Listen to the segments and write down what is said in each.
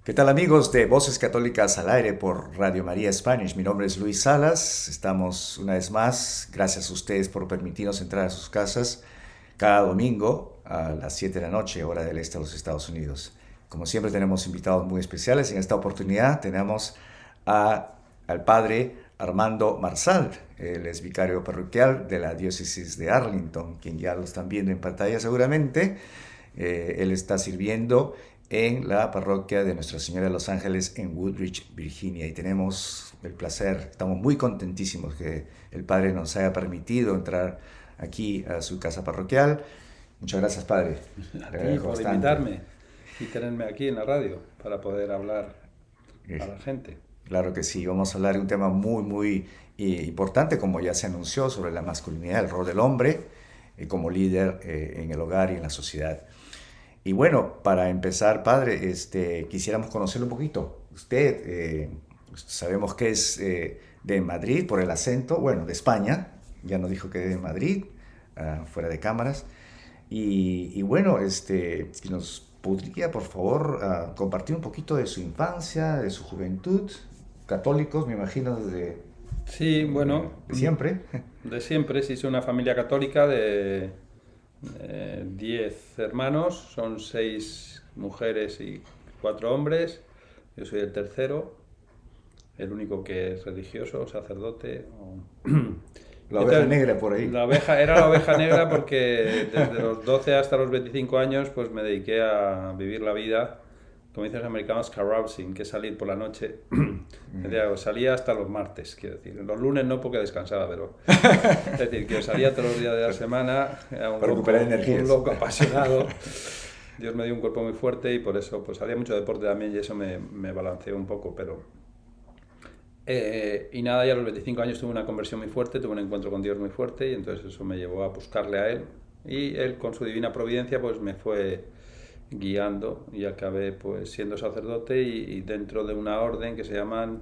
¿Qué tal amigos de Voces Católicas al Aire por Radio María Spanish? Mi nombre es Luis Salas. Estamos una vez más, gracias a ustedes por permitirnos entrar a sus casas cada domingo a las 7 de la noche, hora del este de los Estados Unidos. Como siempre tenemos invitados muy especiales. En esta oportunidad tenemos al padre Armando Marsal. Él es vicario parroquial de la diócesis de Arlington, quien ya lo están viendo en pantalla seguramente. Él está sirviendo en la parroquia de Nuestra Señora de los Ángeles en Woodridge, Virginia. Y tenemos el placer, estamos muy contentísimos que el Padre nos haya permitido entrar aquí a su casa parroquial. Muchas gracias, Padre. A Le ti agradezco por bastante. invitarme y tenerme aquí en la radio para poder hablar a Eh, la gente. Claro que sí, vamos a hablar de un tema muy importante, como ya se anunció, sobre la masculinidad, el rol del hombre como líder en el hogar y en la sociedad. Y bueno, para empezar, padre, quisiéramos conocerlo un poquito. Usted, sabemos que es de Madrid por el acento, bueno, de España, ya nos dijo que es de Madrid, fuera de cámaras. Y bueno, si nos podría, por favor, compartir un poquito de su infancia, de su juventud, católicos, me imagino, Sí, bueno, de siempre. de siempre, sí, soy una familia católica de 10 hermanos, son 6 mujeres y 4 hombres. Yo soy el tercero, el único que es religioso, sacerdote. La oveja Entonces, negra por ahí. era la oveja negra porque desde los 12 hasta los 25 años pues me dediqué a vivir la vida, como dicen los americanos, carousing, que es salir por la noche. Salía hasta los martes, quiero decir. Los lunes no porque descansaba, pero es decir, que salía todos los días de la semana, era Para recuperar un energías. loco apasionado. Dios me dio un cuerpo muy fuerte y por eso pues hacía mucho deporte también y eso me balanceó un poco, pero y nada, ya a los 25 años tuve una conversión muy fuerte, tuve un encuentro con Dios muy fuerte y entonces eso me llevó a buscarle a Él. Y Él con su divina providencia pues me fue guiando y acabé pues siendo sacerdote y dentro de una orden que se llaman,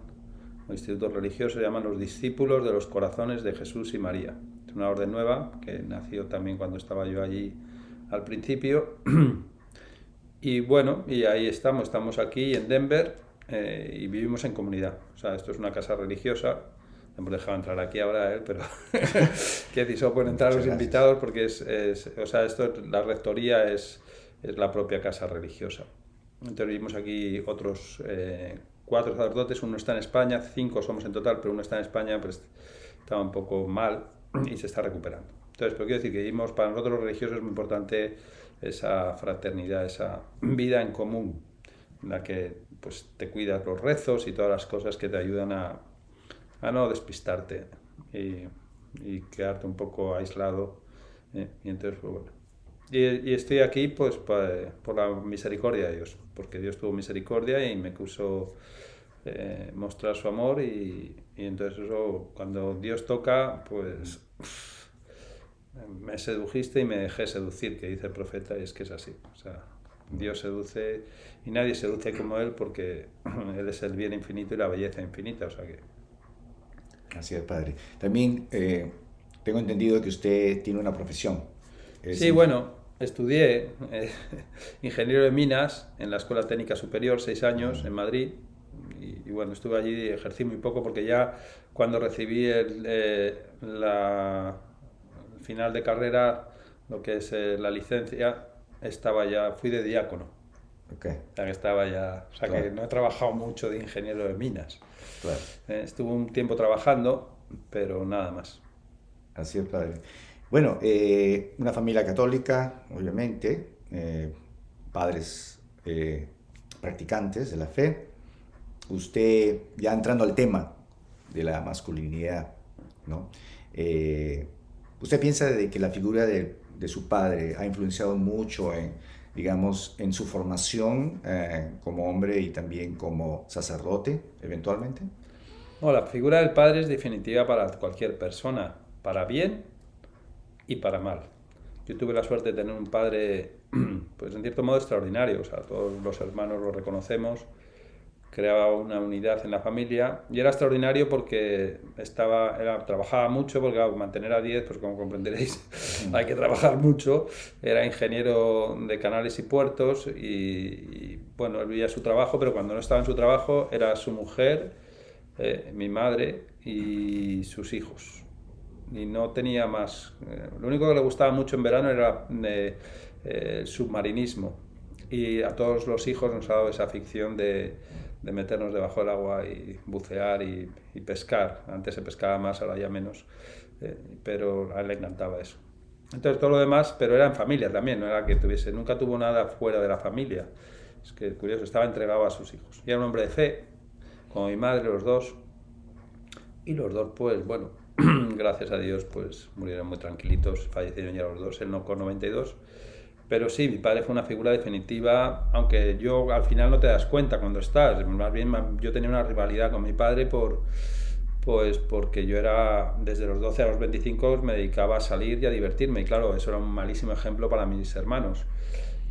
un instituto religioso, se llaman los discípulos de los corazones de Jesús y María. Es una orden nueva que nació también cuando estaba yo allí al principio. Y bueno, y ahí estamos aquí en Denver y vivimos en comunidad. O sea, esto es una casa religiosa. Hemos dejado entrar aquí ahora a él, pero que decir, solo pueden entrar Muchas los gracias. invitados porque o sea, la rectoría es la propia casa religiosa. Entonces vivimos aquí otros 4 sacerdotes, uno está en España, 5 somos en total, pero uno está en España, pues estaba un poco mal y se está recuperando. Entonces, pero quiero decir que vivimos, para nosotros los religiosos es muy importante esa fraternidad, esa vida en común, en la que pues te cuidas los rezos y todas las cosas que te ayudan a no despistarte y quedarte un poco aislado. Y entonces, pues, bueno. Y estoy aquí pues por la misericordia de Dios, porque Dios tuvo misericordia y me quiso mostrar su amor y entonces eso, cuando Dios toca, pues me sedujiste y me dejé seducir, que dice el profeta, y es que es así. O sea, Dios seduce y nadie seduce como Él porque Él es el bien infinito y la belleza infinita. O sea que... Así es, padre. También tengo entendido que usted tiene una profesión. Es Sí, bueno, estudié ingeniero de minas en la Escuela Técnica Superior 6 años en Madrid y bueno, estuve allí, ejercí muy poco porque ya cuando recibí el final de carrera, lo que es la licencia, fui de diácono. ok, O sea que estaba ya, o sea que claro, no he trabajado mucho de ingeniero de minas. claro. Estuve un tiempo trabajando, pero nada más. Así es, padre. Bueno, una familia católica, obviamente, padres practicantes de la fe. Usted, ya entrando al tema de la masculinidad, ¿no? Eh, ¿Usted piensa de que la figura de su padre ha influenciado mucho en, digamos, en su formación como hombre y también como sacerdote, eventualmente? No, la figura del padre es definitiva para cualquier persona, para bien y para mal. Yo tuve la suerte de tener un padre, pues en cierto modo extraordinario, o sea, todos los hermanos lo reconocemos, creaba una unidad en la familia y era extraordinario porque trabajaba mucho, porque claro, mantener a 10, pues como comprenderéis, hay que trabajar mucho. Era ingeniero de canales y puertos bueno, él vivía su trabajo, pero cuando no estaba en su trabajo era su mujer, mi madre y sus hijos. Y no tenía más. Lo único que le gustaba mucho en verano era el submarinismo. Y a todos los hijos nos ha dado esa afición de meternos debajo del agua y bucear y pescar. Antes se pescaba más, ahora ya menos. Pero a él le encantaba eso. Entonces todo lo demás, pero era en familia también, no era que nunca tuvo nada fuera de la familia. Es que curioso, estaba entregado a sus hijos. Y era un hombre de fe, como mi madre, los dos. Y los dos, pues bueno, gracias a Dios, pues murieron muy tranquilitos, fallecieron ya los dos, él no con 92. Pero sí, mi padre fue una figura definitiva, aunque yo al final no te das cuenta cuando estás. Más bien yo tenía una rivalidad con mi padre porque yo era, desde los 12 a los 25 me dedicaba a salir y a divertirme. Y claro, eso era un malísimo ejemplo para mis hermanos.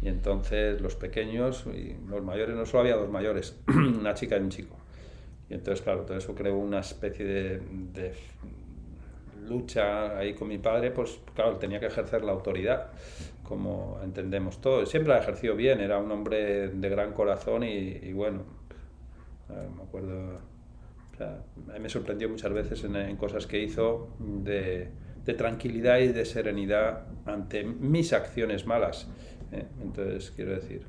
Y entonces los pequeños y los mayores, no solo había dos mayores, una chica y un chico. Y entonces, claro, todo eso creó una especie de lucha ahí con mi padre, pues claro, tenía que ejercer la autoridad, como entendemos todos. Siempre la ha ejercido bien, era un hombre de gran corazón y bueno, me acuerdo, o sea, a mí me sorprendió muchas veces en cosas que hizo de tranquilidad y de serenidad ante mis acciones malas. Entonces, quiero decir.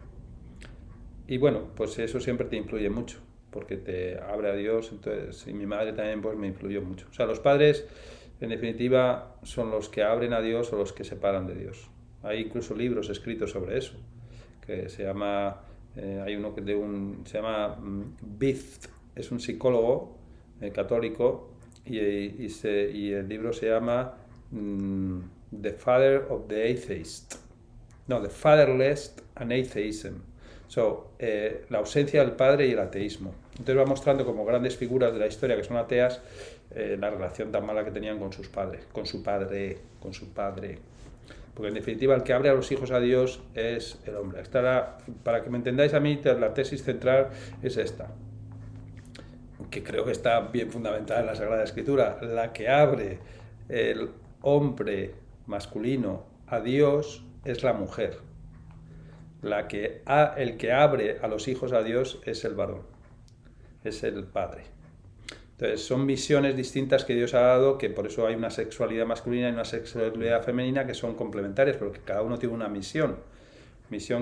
Y bueno, pues eso siempre te influye mucho, porque te abre a Dios. Entonces, y mi madre también pues me influyó mucho. O sea, los padres, en definitiva, son los que abren a Dios o los que separan de Dios. Hay incluso libros escritos sobre eso, que se llama, hay uno se llama Bift, es un psicólogo católico, y el libro se llama The Father of the Atheist. No, The Fatherless and Atheism. La ausencia del padre y el ateísmo. Entonces va mostrando como grandes figuras de la historia que son ateas la relación tan mala que tenían con sus padres, con su padre. Porque en definitiva el que abre a los hijos a Dios es el hombre. Para que me entendáis a mí, la tesis central es esta, que creo que está bien fundamentada en la Sagrada Escritura. La que abre el hombre masculino a Dios es la mujer. El que abre a los hijos a Dios es el varón, es el padre. Entonces son visiones distintas que Dios ha dado, que por eso hay una sexualidad masculina y una sexualidad femenina que son complementarias, porque cada uno tiene una misión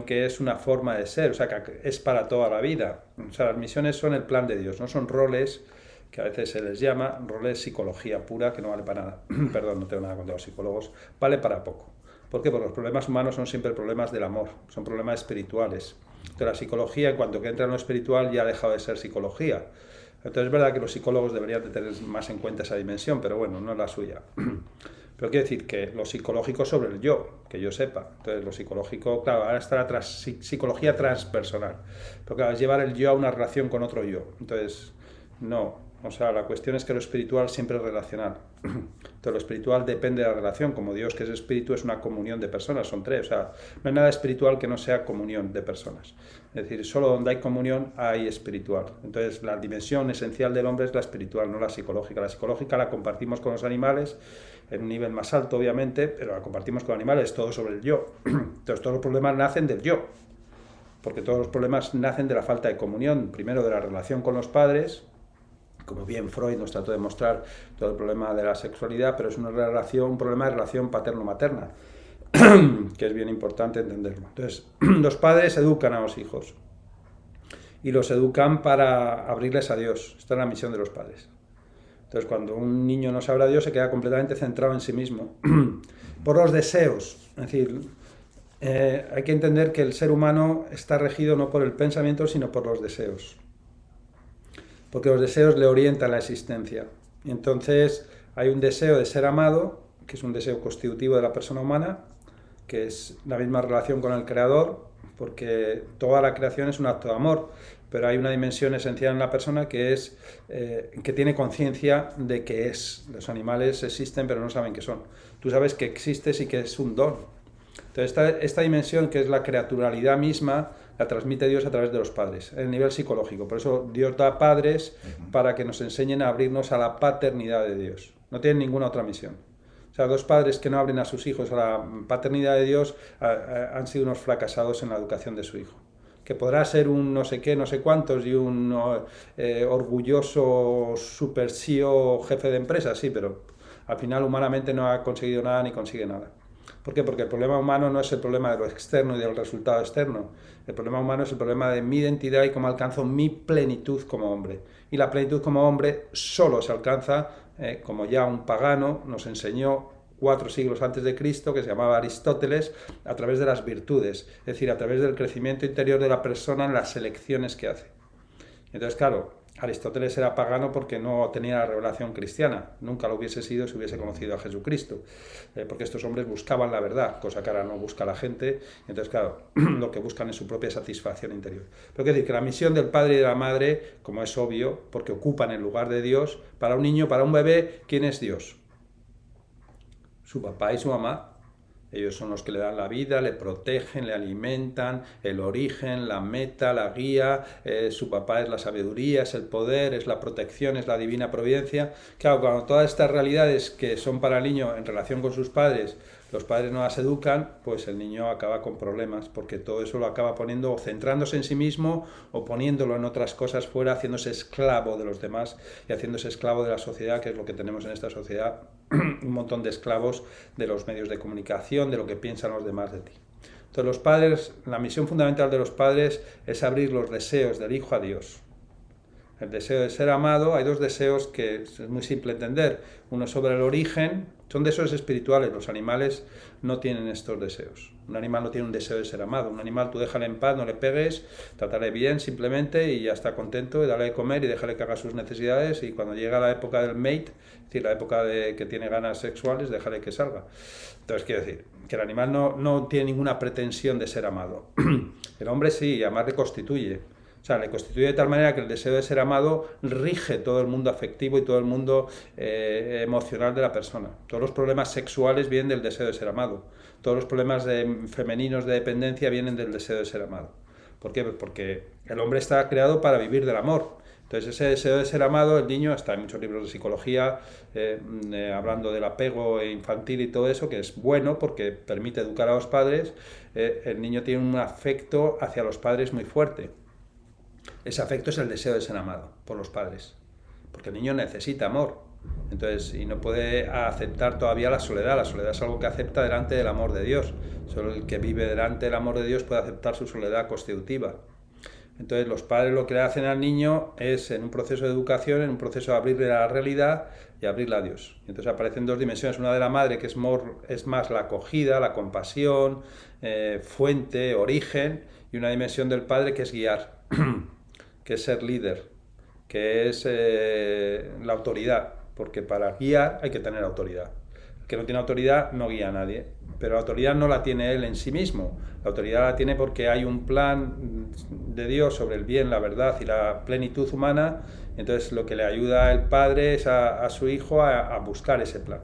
que es una forma de ser, o sea, que es para toda la vida. O sea, las misiones son el plan de Dios, no son roles que a veces se les llama roles psicología pura, que no vale para nada. Perdón, no tengo nada contra los psicólogos, vale para poco. ¿Por qué? Porque los problemas humanos son siempre problemas del amor, son problemas espirituales. Entonces la psicología, en cuanto que entra en lo espiritual, ya ha dejado de ser psicología. Entonces es verdad que los psicólogos deberían de tener más en cuenta esa dimensión, pero bueno, no es la suya. Pero quiero decir que lo psicológico sobre el yo, que yo sepa. Entonces lo psicológico, claro, ahora está la psicología transpersonal. Pero claro, es llevar el yo a una relación con otro yo. Entonces, no. O sea, la cuestión es que lo espiritual siempre es relacional. Entonces lo espiritual depende de la relación. Como Dios, que es espíritu, es una comunión de personas, son tres. O sea, no hay nada espiritual que no sea comunión de personas. Es decir, solo donde hay comunión hay espiritual. Entonces la dimensión esencial del hombre es la espiritual, no la psicológica. La psicológica la compartimos con los animales, en un nivel más alto obviamente, pero la compartimos con animales, todo sobre el yo. Entonces todos los problemas nacen del yo, porque todos los problemas nacen de la falta de comunión, primero de la relación con los padres, como bien Freud nos trató de mostrar todo el problema de la sexualidad, pero es un problema de relación paterno-materna, que es bien importante entenderlo. Entonces, los padres educan a los hijos, y los educan para abrirles a Dios. Esta es la misión de los padres. Entonces, cuando un niño no se abre a Dios, se queda completamente centrado en sí mismo. Por los deseos. Es decir, hay que entender que el ser humano está regido no por el pensamiento, sino por los deseos. Porque los deseos le orientan la existencia. Y entonces hay un deseo de ser amado, que es un deseo constitutivo de la persona humana, que es la misma relación con el Creador, porque toda la creación es un acto de amor, pero hay una dimensión esencial en la persona que es que tiene conciencia de que es. Los animales existen pero no saben qué son. Tú sabes que existes y que es un don. Entonces esta dimensión, que es la creaturalidad misma, la transmite Dios a través de los padres, en el nivel psicológico. Por eso Dios da padres para que nos enseñen a abrirnos a la paternidad de Dios. No tienen ninguna otra misión. O sea, dos padres que no abren a sus hijos a la paternidad de Dios han sido unos fracasados en la educación de su hijo. Que podrá ser un no sé qué, no sé cuántos y un orgulloso super CEO jefe de empresa, sí, pero al final humanamente no ha conseguido nada ni consigue nada. ¿Por qué? Porque el problema humano no es el problema de lo externo y del resultado externo. El problema humano es el problema de mi identidad y cómo alcanzo mi plenitud como hombre. Y la plenitud como hombre solo se alcanza, como ya un pagano nos enseñó 4 siglos antes de Cristo, que se llamaba Aristóteles, a través de las virtudes, es decir, a través del crecimiento interior de la persona en las elecciones que hace. Entonces, claro, Aristóteles era pagano porque no tenía la revelación cristiana, nunca lo hubiese sido si hubiese conocido a Jesucristo, porque estos hombres buscaban la verdad, cosa que ahora no busca la gente, entonces, claro, lo que buscan es su propia satisfacción interior. Pero quiero decir que la misión del padre y de la madre, como es obvio, porque ocupan el lugar de Dios, para un niño, para un bebé, ¿quién es Dios? Su papá y su mamá. Ellos son los que le dan la vida, le protegen, le alimentan, el origen, la meta, la guía. Su papá es la sabiduría, es el poder, es la protección, es la divina providencia. Claro, cuando todas estas realidades que son para el niño en relación con sus padres, los padres no las educan, pues el niño acaba con problemas, porque todo eso lo acaba poniendo o centrándose en sí mismo o poniéndolo en otras cosas fuera, haciéndose esclavo de los demás y haciéndose esclavo de la sociedad, que es lo que tenemos en esta sociedad, un montón de esclavos de los medios de comunicación, de lo que piensan los demás de ti. Entonces los padres, la misión fundamental de los padres es abrir los deseos del hijo a Dios. El deseo de ser amado, hay 2 deseos que es muy simple entender. Uno sobre el origen, son deseos espirituales, los animales no tienen estos deseos. Un animal no tiene un deseo de ser amado. Un animal tú déjale en paz, no le pegues, trátale bien simplemente y ya está contento, y dale de comer y déjale que haga sus necesidades, y cuando llega la época del mate, es decir, la época de que tiene ganas sexuales, déjale que salga. Entonces quiero decir que el animal no tiene ninguna pretensión de ser amado. El hombre sí, amar le constituye. O sea, le constituye de tal manera que el deseo de ser amado rige todo el mundo afectivo y todo el mundo emocional de la persona. Todos los problemas sexuales vienen del deseo de ser amado. Todos los problemas femeninos de dependencia vienen del deseo de ser amado. ¿Por qué? Pues porque el hombre está creado para vivir del amor. Entonces ese deseo de ser amado, el niño, está en muchos libros de psicología hablando del apego infantil y todo eso, que es bueno porque permite educar a los padres. El niño tiene un afecto hacia los padres muy fuerte. Ese afecto es el deseo de ser amado por los padres, porque el niño necesita amor, entonces, y no puede aceptar todavía la soledad. La soledad es algo que acepta delante del amor de Dios. Solo el que vive delante del amor de Dios puede aceptar su soledad constitutiva. Entonces los padres lo que le hacen al niño es, en un proceso de educación, en un proceso de abrirle a la realidad y abrirla a Dios. Y entonces aparecen 2 dimensiones, una de la madre que es más la acogida, la compasión, fuente, origen, y una dimensión del padre que es guiar, que es ser líder, que es la autoridad, porque para guiar hay que tener autoridad. El que no tiene autoridad no guía a nadie, pero la autoridad no la tiene él en sí mismo, la autoridad la tiene porque hay un plan de Dios sobre el bien, la verdad y la plenitud humana. Entonces lo que le ayuda el padre es a su hijo a buscar ese plan.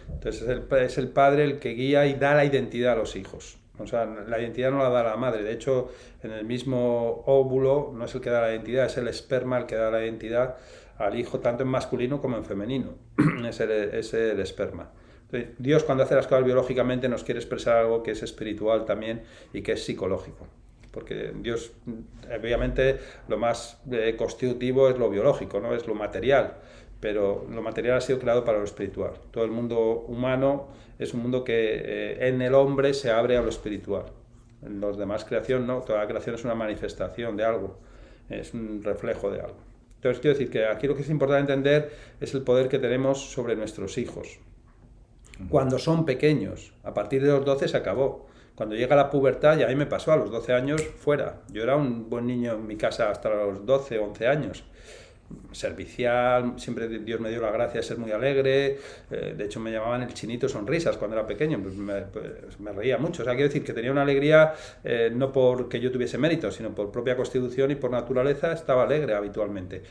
Entonces es el padre el que guía y da la identidad a los hijos. O sea, la identidad no la da la madre. De hecho, en el mismo óvulo no es el que da la identidad, es el esperma el que da la identidad al hijo, tanto en masculino como en femenino. Es el esperma. Entonces, Dios, cuando hace las cosas biológicamente, nos quiere expresar algo que es espiritual también y que es psicológico. Porque Dios, obviamente, lo más constitutivo es lo biológico, ¿no? Es lo material. Pero lo material ha sido creado para lo espiritual. Todo el mundo humano es un mundo que en el hombre se abre a lo espiritual. En los demás creación no, toda la creación es una manifestación de algo, es un reflejo de algo. Entonces quiero decir que aquí lo que es importante entender es el poder que tenemos sobre nuestros hijos. Cuando son pequeños, a partir de los 12 se acabó. Cuando llega la pubertad, ya a mí me pasó, a los 12 años fuera. Yo era un buen niño en mi casa hasta los 12, 11 años. Servicial, siempre Dios me dio la gracia de ser muy alegre, de hecho me llamaban el chinito sonrisas cuando era pequeño, pues me reía mucho. O sea, quiero decir que tenía una alegría no porque yo tuviese mérito, sino por propia constitución y por naturaleza estaba alegre habitualmente.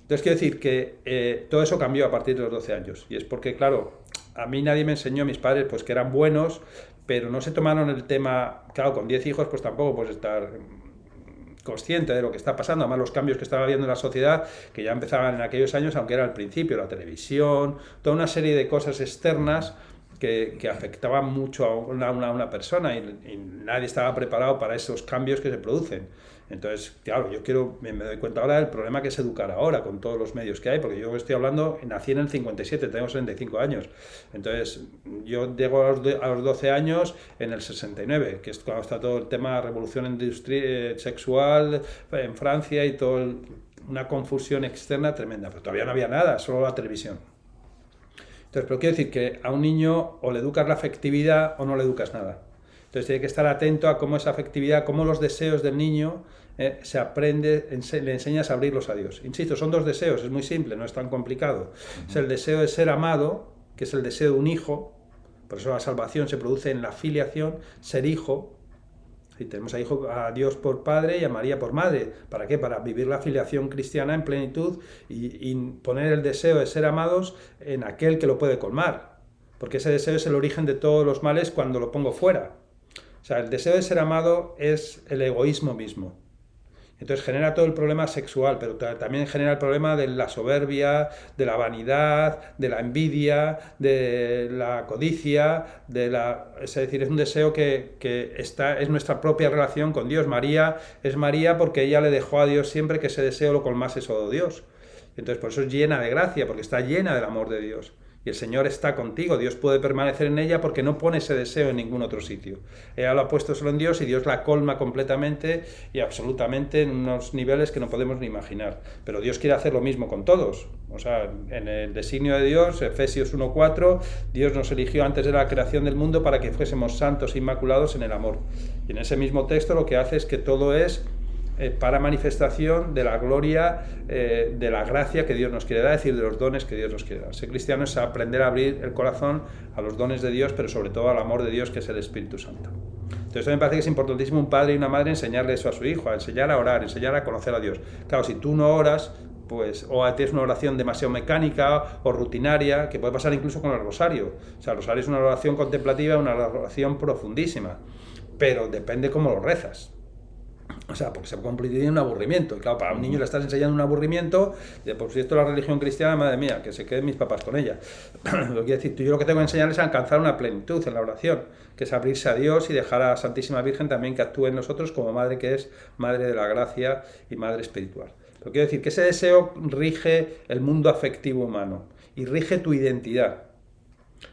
Entonces quiero decir que todo eso cambió a partir de los 12 años, y es porque, claro, a mí nadie me enseñó, mis padres, pues que eran buenos, pero no se tomaron el tema, claro, con 10 hijos pues tampoco puedes estar consciente de lo que está pasando, además los cambios que estaba viendo en la sociedad, que ya empezaban en aquellos años, aunque era al principio, la televisión, toda una serie de cosas externas que afectaban mucho a una persona y nadie estaba preparado para esos cambios que se producen. Entonces, claro, me doy cuenta ahora del problema que es educar ahora con todos los medios que hay, porque yo estoy hablando, nací en el 57, tengo 65 años. Entonces, yo llego a los 12 años en el 69, que es cuando está todo el tema de revolución sexual en Francia y una confusión externa tremenda, pero todavía no había nada, solo la televisión. Entonces, pero quiero decir que a un niño o le educas la afectividad o no le educas nada. Entonces tiene que estar atento a cómo esa afectividad, cómo los deseos del niño se aprende, le enseñas a abrirlos a Dios. Insisto, son dos deseos, es muy simple, no es tan complicado. Es el deseo de ser amado, que es el deseo de un hijo, por eso la salvación se produce en la filiación, ser hijo. Y tenemos a Dios por padre y a María por madre. ¿Para qué? Para vivir la filiación cristiana en plenitud y poner el deseo de ser amados en aquel que lo puede colmar. Porque ese deseo es el origen de todos los males cuando lo pongo fuera. O sea, el deseo de ser amado es el egoísmo mismo. Entonces genera todo el problema sexual, pero también genera el problema de la soberbia, de la vanidad, de la envidia, de la codicia, es decir, es un deseo que es nuestra propia relación con Dios. María es María porque ella le dejó a Dios siempre que ese deseo lo colmase solo Dios. Entonces por eso es llena de gracia, porque está llena del amor de Dios. Y el Señor está contigo, Dios puede permanecer en ella porque no pone ese deseo en ningún otro sitio. Ella lo ha puesto solo en Dios y Dios la colma completamente y absolutamente en unos niveles que no podemos ni imaginar. Pero Dios quiere hacer lo mismo con todos. O sea, en el designio de Dios, Efesios 1:4, Dios nos eligió antes de la creación del mundo para que fuésemos santos e inmaculados en el amor. Y en ese mismo texto lo que hace es que todo es para manifestación de la gloria, de la gracia que Dios nos quiere dar, es decir, de los dones que Dios nos quiere dar. Ser cristiano es aprender a abrir el corazón a los dones de Dios, pero sobre todo al amor de Dios, que es el Espíritu Santo. Entonces, me parece que es importantísimo un padre y una madre enseñarle eso a su hijo, a enseñar a orar, enseñar a conocer a Dios. Claro, si tú no oras, pues o tienes una oración demasiado mecánica o rutinaria, que puede pasar incluso con el rosario. O sea, el rosario es una oración contemplativa, una oración profundísima, pero depende cómo lo rezas. O sea, porque se convertiría en un aburrimiento. Y claro, para un niño le estás enseñando un aburrimiento, de por si esto es la religión cristiana, madre mía, que se queden mis papás con ella. Lo que quiero decir, yo lo que tengo que enseñarles es a alcanzar una plenitud en la oración, que es abrirse a Dios y dejar a la Santísima Virgen también que actúe en nosotros como madre que es, madre de la gracia y madre espiritual. Lo que quiero decir, que ese deseo rige el mundo afectivo humano y rige tu identidad.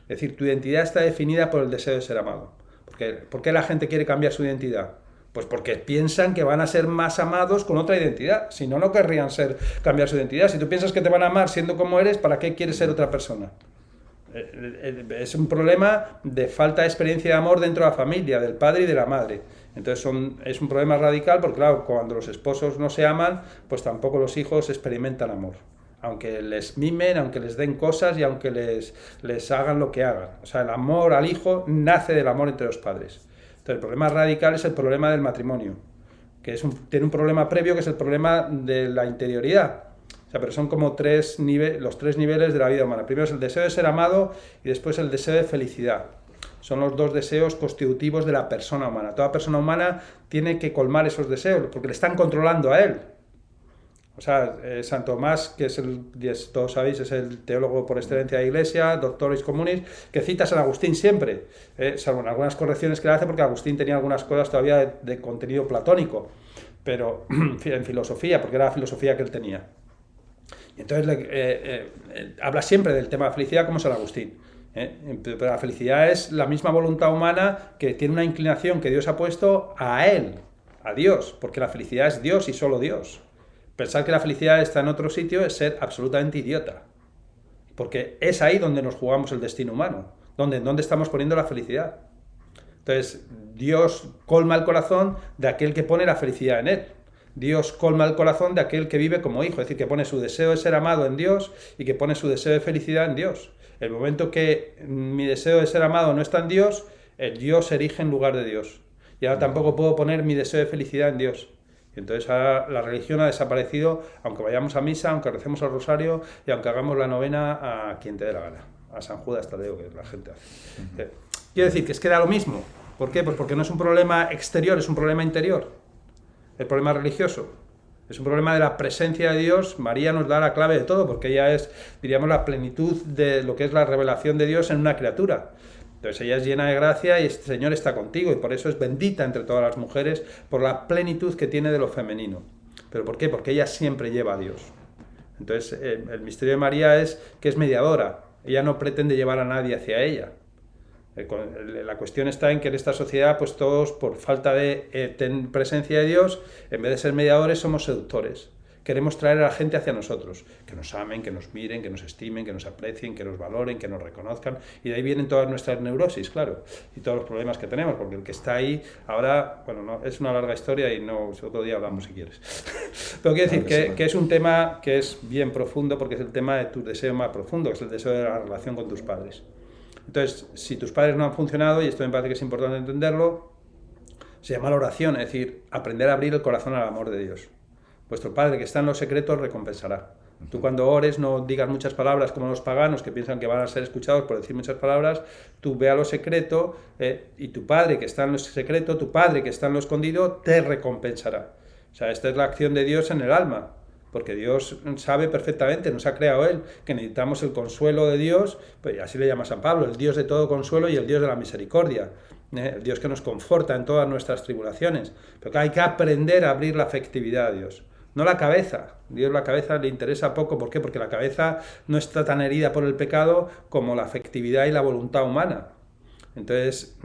Es decir, tu identidad está definida por el deseo de ser amado. ¿Por qué la gente quiere cambiar su identidad? Pues porque piensan que van a ser más amados con otra identidad. Si no, no querrían cambiar su identidad. Si tú piensas que te van a amar siendo como eres, ¿para qué quieres ser otra persona? Es un problema de falta de experiencia de amor dentro de la familia, del padre y de la madre. Entonces es un problema radical porque, claro, cuando los esposos no se aman, pues tampoco los hijos experimentan amor. Aunque les mimen, aunque les den cosas y aunque les hagan lo que hagan. O sea, el amor al hijo nace del amor entre los padres. Entonces, el problema radical es el problema del matrimonio, que tiene un problema previo, que es el problema de la interioridad. O sea, pero son como los tres niveles de la vida humana. Primero es el deseo de ser amado y después el deseo de felicidad. Son los dos deseos constitutivos de la persona humana. Toda persona humana tiene que colmar esos deseos, porque le están controlando a él. O sea, San Tomás, que todos sabéis, es el teólogo por excelencia de la Iglesia, doctoris communis, que cita a San Agustín siempre, salvo en algunas correcciones que le hace, porque Agustín tenía algunas cosas todavía de contenido platónico, pero en filosofía, porque era la filosofía que él tenía. Y entonces habla siempre del tema de la felicidad como San Agustín. Pero la felicidad es la misma voluntad humana que tiene una inclinación que Dios ha puesto a Él, a Dios, porque la felicidad es Dios y solo Dios. Pensar que la felicidad está en otro sitio es ser absolutamente idiota, porque es ahí donde nos jugamos el destino humano, donde estamos poniendo la felicidad. Entonces, Dios colma el corazón de aquel que pone la felicidad en Él. Dios colma el corazón de aquel que vive como hijo, es decir, que pone su deseo de ser amado en Dios y que pone su deseo de felicidad en Dios. El momento que mi deseo de ser amado no está en Dios, el Dios se erige en lugar de Dios. Y ahora tampoco puedo poner mi deseo de felicidad en Dios. Y entonces ahora la religión ha desaparecido, aunque vayamos a misa, aunque recemos el rosario y aunque hagamos la novena a quien te dé la gana, a San Judas Tadeo, que la gente hace. Quiero decir que es que da lo mismo. ¿Por qué? Pues porque no es un problema exterior, es un problema interior. Es el problema religioso. Es un problema de la presencia de Dios. María nos da la clave de todo, porque ella es, diríamos, la plenitud de lo que es la revelación de Dios en una criatura. Entonces ella es llena de gracia y este Señor está contigo, y por eso es bendita entre todas las mujeres, por la plenitud que tiene de lo femenino. ¿Pero por qué? Porque ella siempre lleva a Dios. Entonces el misterio de María es que es mediadora. Ella no pretende llevar a nadie hacia ella. La cuestión está en que en esta sociedad, pues todos, por falta de presencia de Dios, en vez de ser mediadores, somos seductores. Queremos traer a la gente hacia nosotros, que nos amen, que nos miren, que nos estimen, que nos aprecien, que nos valoren, que nos reconozcan, y de ahí vienen todas nuestras neurosis, claro, y todos los problemas que tenemos, porque el que está ahí, ahora, bueno, no, es una larga historia y no, otro día hablamos si quieres. Pero quiero decir que es un tema que es bien profundo, porque es el tema de tu deseo más profundo, que es el deseo de la relación con tus padres. Entonces, si tus padres no han funcionado, y esto me parece que es importante entenderlo, se llama la oración, es decir, aprender a abrir el corazón al amor de Dios. Vuestro Padre que está en los secretos recompensará. Tú cuando ores no digas muchas palabras como los paganos que piensan que van a ser escuchados por decir muchas palabras. Tú ve a lo secreto y tu Padre que está en lo secreto, tu Padre que está en lo escondido, te recompensará. O sea, esta es la acción de Dios en el alma. Porque Dios sabe perfectamente, nos ha creado Él, que necesitamos el consuelo de Dios, pues así le llama San Pablo, el Dios de todo consuelo y el Dios de la misericordia, el Dios que nos conforta en todas nuestras tribulaciones. Pero que hay que aprender a abrir la afectividad a Dios, no la cabeza. Dios la cabeza le interesa poco, ¿por qué? Porque la cabeza no está tan herida por el pecado como la afectividad y la voluntad humana. Entonces,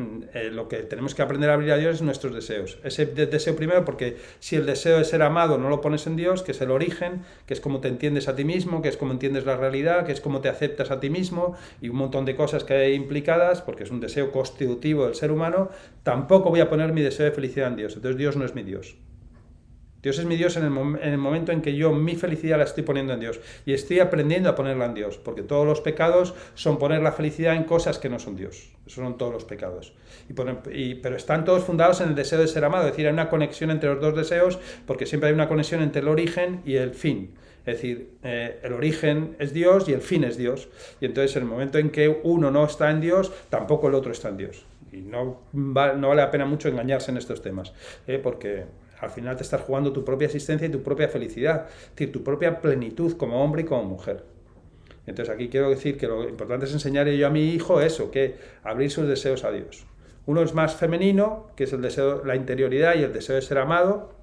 lo que tenemos que aprender a abrir a Dios es nuestros deseos. Ese deseo primero, porque si el deseo de ser amado no lo pones en Dios, que es el origen, que es como te entiendes a ti mismo, que es como entiendes la realidad, que es como te aceptas a ti mismo, y un montón de cosas que hay implicadas, porque es un deseo constitutivo del ser humano, tampoco voy a poner mi deseo de felicidad en Dios. Entonces Dios no es mi Dios. Dios es mi Dios en el momento en que yo mi felicidad la estoy poniendo en Dios. Y estoy aprendiendo a ponerla en Dios, porque todos los pecados son poner la felicidad en cosas que no son Dios. Esos son todos los pecados. Pero están todos fundados en el deseo de ser amado. Es decir, hay una conexión entre los dos deseos, porque siempre hay una conexión entre el origen y el fin. Es decir, el origen es Dios y el fin es Dios. Y entonces en el momento en que uno no está en Dios, tampoco el otro está en Dios. Y no vale la pena mucho engañarse en estos temas, porque al final te estás jugando tu propia existencia y tu propia felicidad, es decir, tu propia plenitud como hombre y como mujer. Entonces aquí quiero decir que lo importante es enseñarle yo a mi hijo eso, que abrir sus deseos a Dios. Uno es más femenino, que es el deseo, la interioridad y el deseo de ser amado,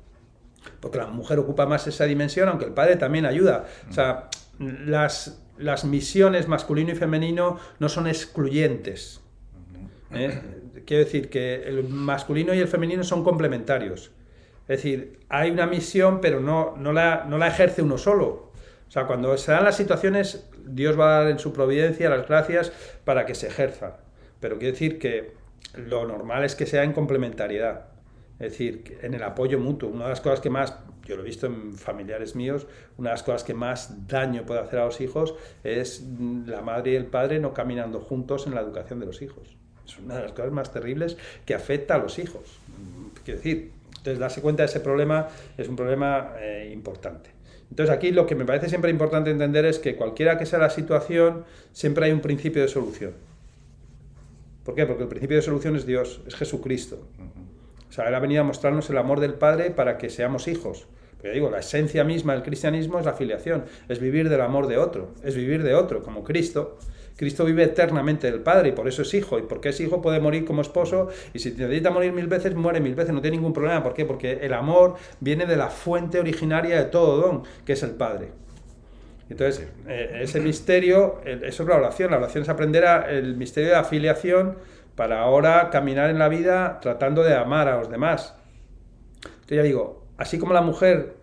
porque la mujer ocupa más esa dimensión, aunque el padre también ayuda. O sea, las misiones masculino y femenino no son excluyentes. Quiero decir que el masculino y el femenino son complementarios. Es decir, hay una misión, pero no la ejerce uno solo. O sea, cuando se dan las situaciones, Dios va a dar en su providencia las gracias para que se ejerza. Pero quiero decir que lo normal es que sea en complementariedad. Es decir, en el apoyo mutuo. Una de las cosas que más, yo lo he visto en familiares míos, una de las cosas que más daño puede hacer a los hijos es la madre y el padre no caminando juntos en la educación de los hijos. Es una de las cosas más terribles que afecta a los hijos. Quiero decir, entonces darse cuenta de ese problema es un problema importante. Entonces aquí lo que me parece siempre importante entender es que cualquiera que sea la situación, siempre hay un principio de solución. ¿Por qué? Porque el principio de solución es Dios, es Jesucristo. O sea, Él ha venido a mostrarnos el amor del Padre para que seamos hijos. Pero digo, la esencia misma del cristianismo es la filiación, es vivir del amor de otro, es vivir de otro, como Cristo. Cristo vive eternamente del Padre y por eso es hijo. Y porque es hijo puede morir como esposo y si necesita morir 1000 veces, muere 1000 veces, no tiene ningún problema. ¿Por qué? Porque el amor viene de la fuente originaria de todo don, que es el Padre. Entonces, ese misterio, eso es la oración. La oración es aprender el misterio de la filiación para ahora caminar en la vida tratando de amar a los demás. Entonces ya digo, así como la mujer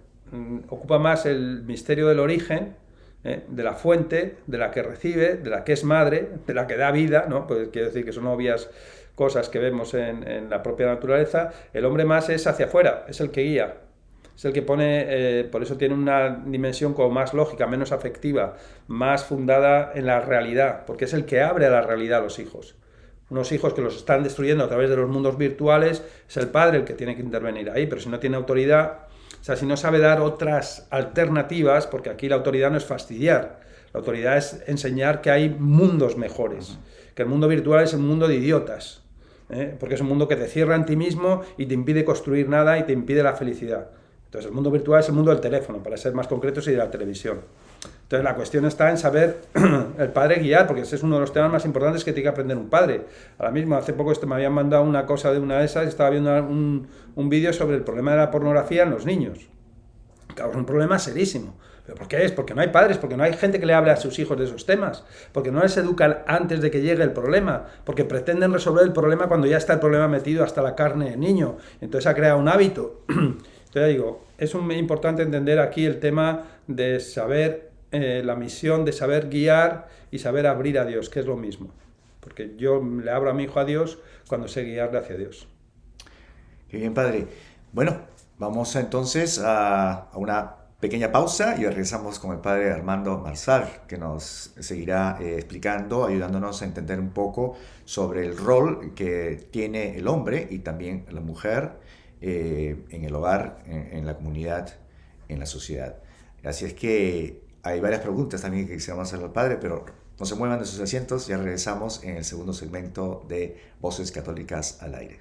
ocupa más el misterio del origen, de la fuente, de la que recibe, de la que es madre, de la que da vida, ¿no? Pues quiero decir que son obvias cosas que vemos en la propia naturaleza, el hombre más es hacia afuera, es el que guía, es el que pone, por eso tiene una dimensión como más lógica, menos afectiva, más fundada en la realidad, porque es el que abre a la realidad a los hijos. Unos hijos que los están destruyendo a través de los mundos virtuales, es el padre el que tiene que intervenir ahí, pero si no tiene autoridad, o sea, si no sabe dar otras alternativas, porque aquí la autoridad no es fastidiar, la autoridad es enseñar que hay mundos mejores, que el mundo virtual es un mundo de idiotas, porque es un mundo que te cierra en ti mismo y te impide construir nada y te impide la felicidad. Entonces el mundo virtual es el mundo del teléfono, para ser más concretos, y de la televisión. Entonces la cuestión está en saber el padre guiar, porque ese es uno de los temas más importantes que tiene que aprender un padre. Ahora mismo, hace poco me habían mandado una cosa de una de esas, y estaba viendo un vídeo sobre el problema de la pornografía en los niños. Claro, es un problema serísimo. ¿Pero por qué es? Porque no hay padres, porque no hay gente que le hable a sus hijos de esos temas, porque no les educan antes de que llegue el problema, porque pretenden resolver el problema cuando ya está el problema metido hasta la carne del niño. Entonces ha creado un hábito. Entonces digo, es muy importante entender aquí el tema de saber la misión, de saber guiar y saber abrir a Dios, que es lo mismo. Porque yo le abro a mi hijo a Dios cuando sé guiarle hacia Dios. Qué bien, padre. Bueno, vamos entonces a una pequeña pausa y regresamos con el padre Armando Marsal, que nos seguirá explicando, ayudándonos a entender un poco sobre el rol que tiene el hombre y también la mujer en el hogar, en la comunidad, en la sociedad. Así es que hay varias preguntas también que quisiéramos hacer al padre, pero no se muevan de sus asientos, ya regresamos en el segundo segmento de Voces Católicas al Aire.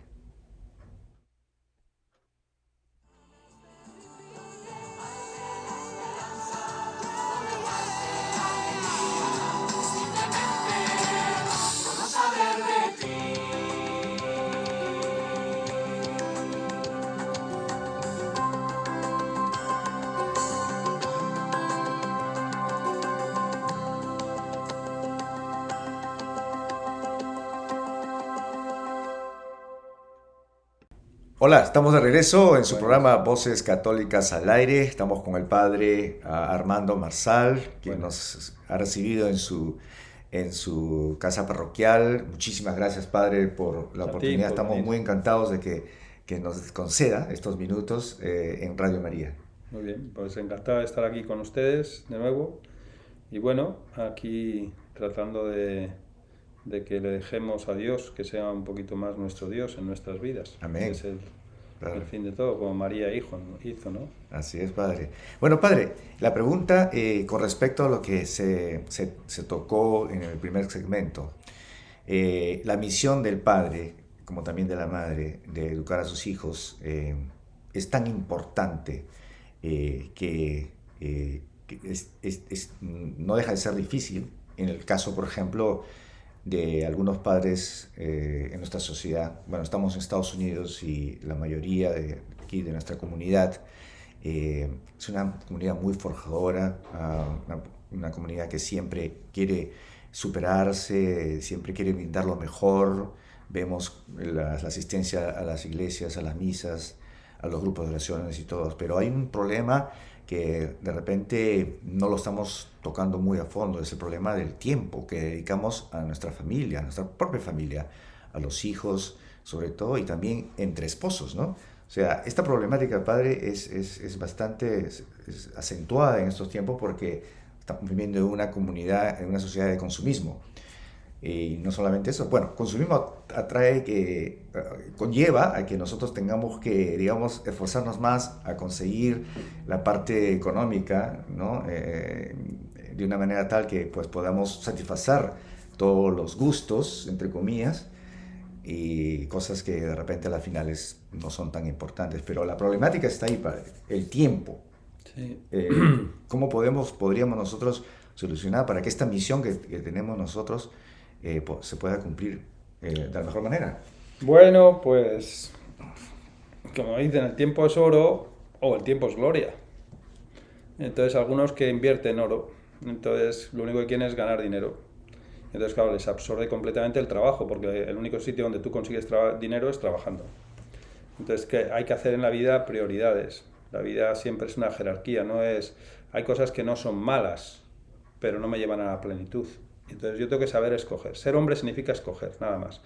Hola, estamos de regreso en su Bueno, programa Voces Católicas al Aire. Estamos con el padre Armando Marsal, quien bueno, nos ha recibido en su casa parroquial. Muchísimas gracias, padre, por la a ti oportunidad. por Estamos venir. muy encantados de que nos conceda estos minutos en Radio María. Muy bien, pues encantado de estar aquí con ustedes de nuevo. Y bueno, aquí tratando de que le dejemos a Dios, que sea un poquito más nuestro Dios en nuestras vidas, que Amén. es el Claro. fin de todo, como María hizo, ¿no? Así es, padre. Bueno, padre, la pregunta con respecto a lo que se tocó en el primer segmento, la misión del padre, como también de la madre, de educar a sus hijos, es tan importante que no deja de ser difícil. En el caso, por ejemplo, de algunos padres en nuestra sociedad. Bueno, estamos en Estados Unidos y la mayoría de aquí de nuestra comunidad es una comunidad muy forjadora, una comunidad que siempre quiere superarse, siempre quiere brindar lo mejor. Vemos la asistencia a las iglesias, a las misas, a los grupos de oraciones y todo, pero hay un problema que de repente no lo estamos tocando muy a fondo, es el problema del tiempo que dedicamos a nuestra familia, a nuestra propia familia, a los hijos sobre todo, y también entre esposos, ¿no? O sea, esta problemática, padre, es bastante es acentuada en estos tiempos porque estamos viviendo en una comunidad, en una sociedad de consumismo. Y no solamente eso, bueno, consumismo atrae que conlleva a que nosotros tengamos que, digamos, esforzarnos más a conseguir la parte económica, ¿no? De una manera tal que pues podamos satisfacer todos los gustos, entre comillas, y cosas que de repente a las finales no son tan importantes. Pero la problemática está ahí, padre, el tiempo. Sí. ¿Cómo podríamos nosotros solucionar para que esta misión que tenemos nosotros se pueda cumplir de la mejor manera? Bueno, pues como dicen, el tiempo es oro o el tiempo es gloria. Entonces algunos que invierten oro, entonces lo único que quieren es ganar dinero. Entonces claro, les absorbe completamente el trabajo, porque el único sitio donde tú consigues dinero es trabajando. Entonces, ¿qué hay que hacer en la vida? Prioridades. La vida siempre es una jerarquía, no es... Hay cosas que no son malas, pero no me llevan a la plenitud. Entonces yo tengo que saber escoger. Ser hombre significa escoger, nada más.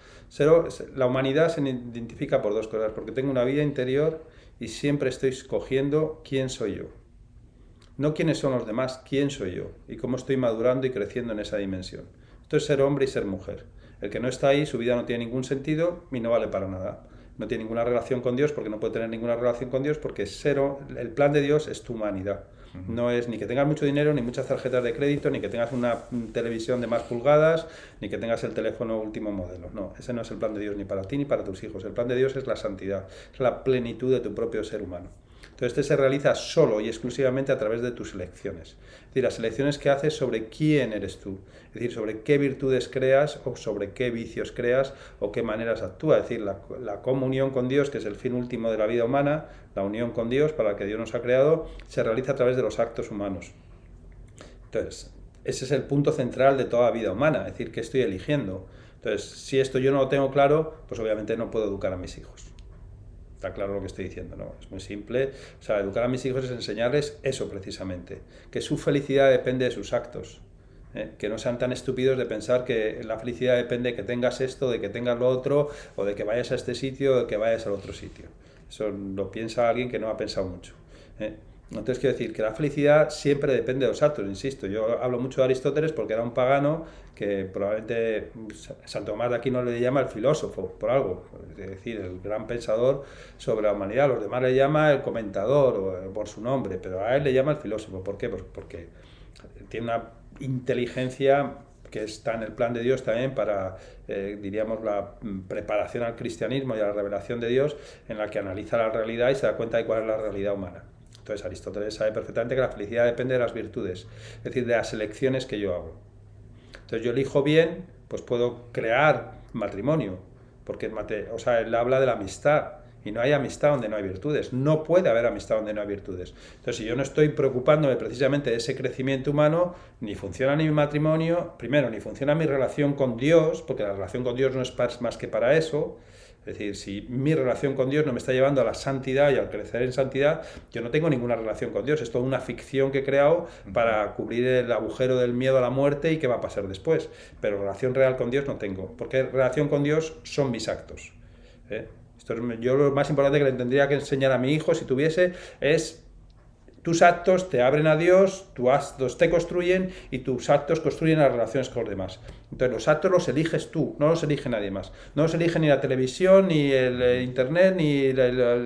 La humanidad se identifica por dos cosas, porque tengo una vida interior y siempre estoy escogiendo quién soy yo. No quiénes son los demás, quién soy yo y cómo estoy madurando y creciendo en esa dimensión. Esto es ser hombre y ser mujer. El que no está ahí, su vida no tiene ningún sentido y no vale para nada. No tiene ninguna relación con Dios porque no puede tener ninguna relación con Dios porque el plan de Dios es tu humanidad. No es ni que tengas mucho dinero, ni muchas tarjetas de crédito, ni que tengas una televisión de más pulgadas, ni que tengas el teléfono último modelo. No, ese no es el plan de Dios ni para ti ni para tus hijos. El plan de Dios es la santidad, es la plenitud de tu propio ser humano. Entonces Entonces este se realiza solo y exclusivamente a través de tus elecciones. Es decir, las elecciones que haces sobre quién eres tú. Es decir, sobre qué virtudes creas o sobre qué vicios creas o qué maneras actúas. Es decir, la comunión con Dios, que es el fin último de la vida humana, la unión con Dios para la que Dios nos ha creado, se realiza a través de los actos humanos. Entonces, ese es el punto central de toda vida humana, es decir, ¿qué estoy eligiendo? Entonces, si esto yo no lo tengo claro, pues obviamente no puedo educar a mis hijos. Está claro lo que estoy diciendo, ¿no? Es muy simple. O sea, educar a mis hijos es enseñarles eso precisamente, que su felicidad depende de sus actos. Que no sean tan estúpidos de pensar que la felicidad depende de que tengas esto, de que tengas lo otro, o de que vayas a este sitio, o de que vayas al otro sitio. Eso lo piensa alguien que no ha pensado mucho. Entonces quiero decir que la felicidad siempre depende de los actos, insisto. Yo hablo mucho de Aristóteles porque era un pagano que probablemente Santo Tomás de Aquino le llama el filósofo, por algo, es decir, el gran pensador sobre la humanidad. Los demás le llama el comentador o por su nombre, pero a él le llama el filósofo. ¿Por qué? Pues porque tiene una inteligencia que está en el plan de Dios también para, diríamos, la preparación al cristianismo y a la revelación de Dios, en la que analiza la realidad y se da cuenta de cuál es la realidad humana. Entonces Aristóteles sabe perfectamente que la felicidad depende de las virtudes, es decir, de las elecciones que yo hago. Entonces yo elijo bien, pues puedo crear matrimonio, porque él habla de la amistad, y no hay amistad donde no hay virtudes, no puede haber amistad donde no hay virtudes. Entonces si yo no estoy preocupándome precisamente de ese crecimiento humano, ni funciona ni mi matrimonio, primero, ni funciona mi relación con Dios, porque la relación con Dios no es más que para eso. Es decir, si mi relación con Dios no me está llevando a la santidad y al crecer en santidad, yo no tengo ninguna relación con Dios. Es toda una ficción que he creado para cubrir el agujero del miedo a la muerte y qué va a pasar después. Pero relación real con Dios no tengo, porque relación con Dios son mis actos. Yo lo más importante que le tendría que enseñar a mi hijo, si tuviese, es tus actos te abren a Dios, tus actos te construyen y tus actos construyen las relaciones con los demás. Entonces los actos los eliges tú, no los elige nadie más. No los elige ni la televisión, ni el internet,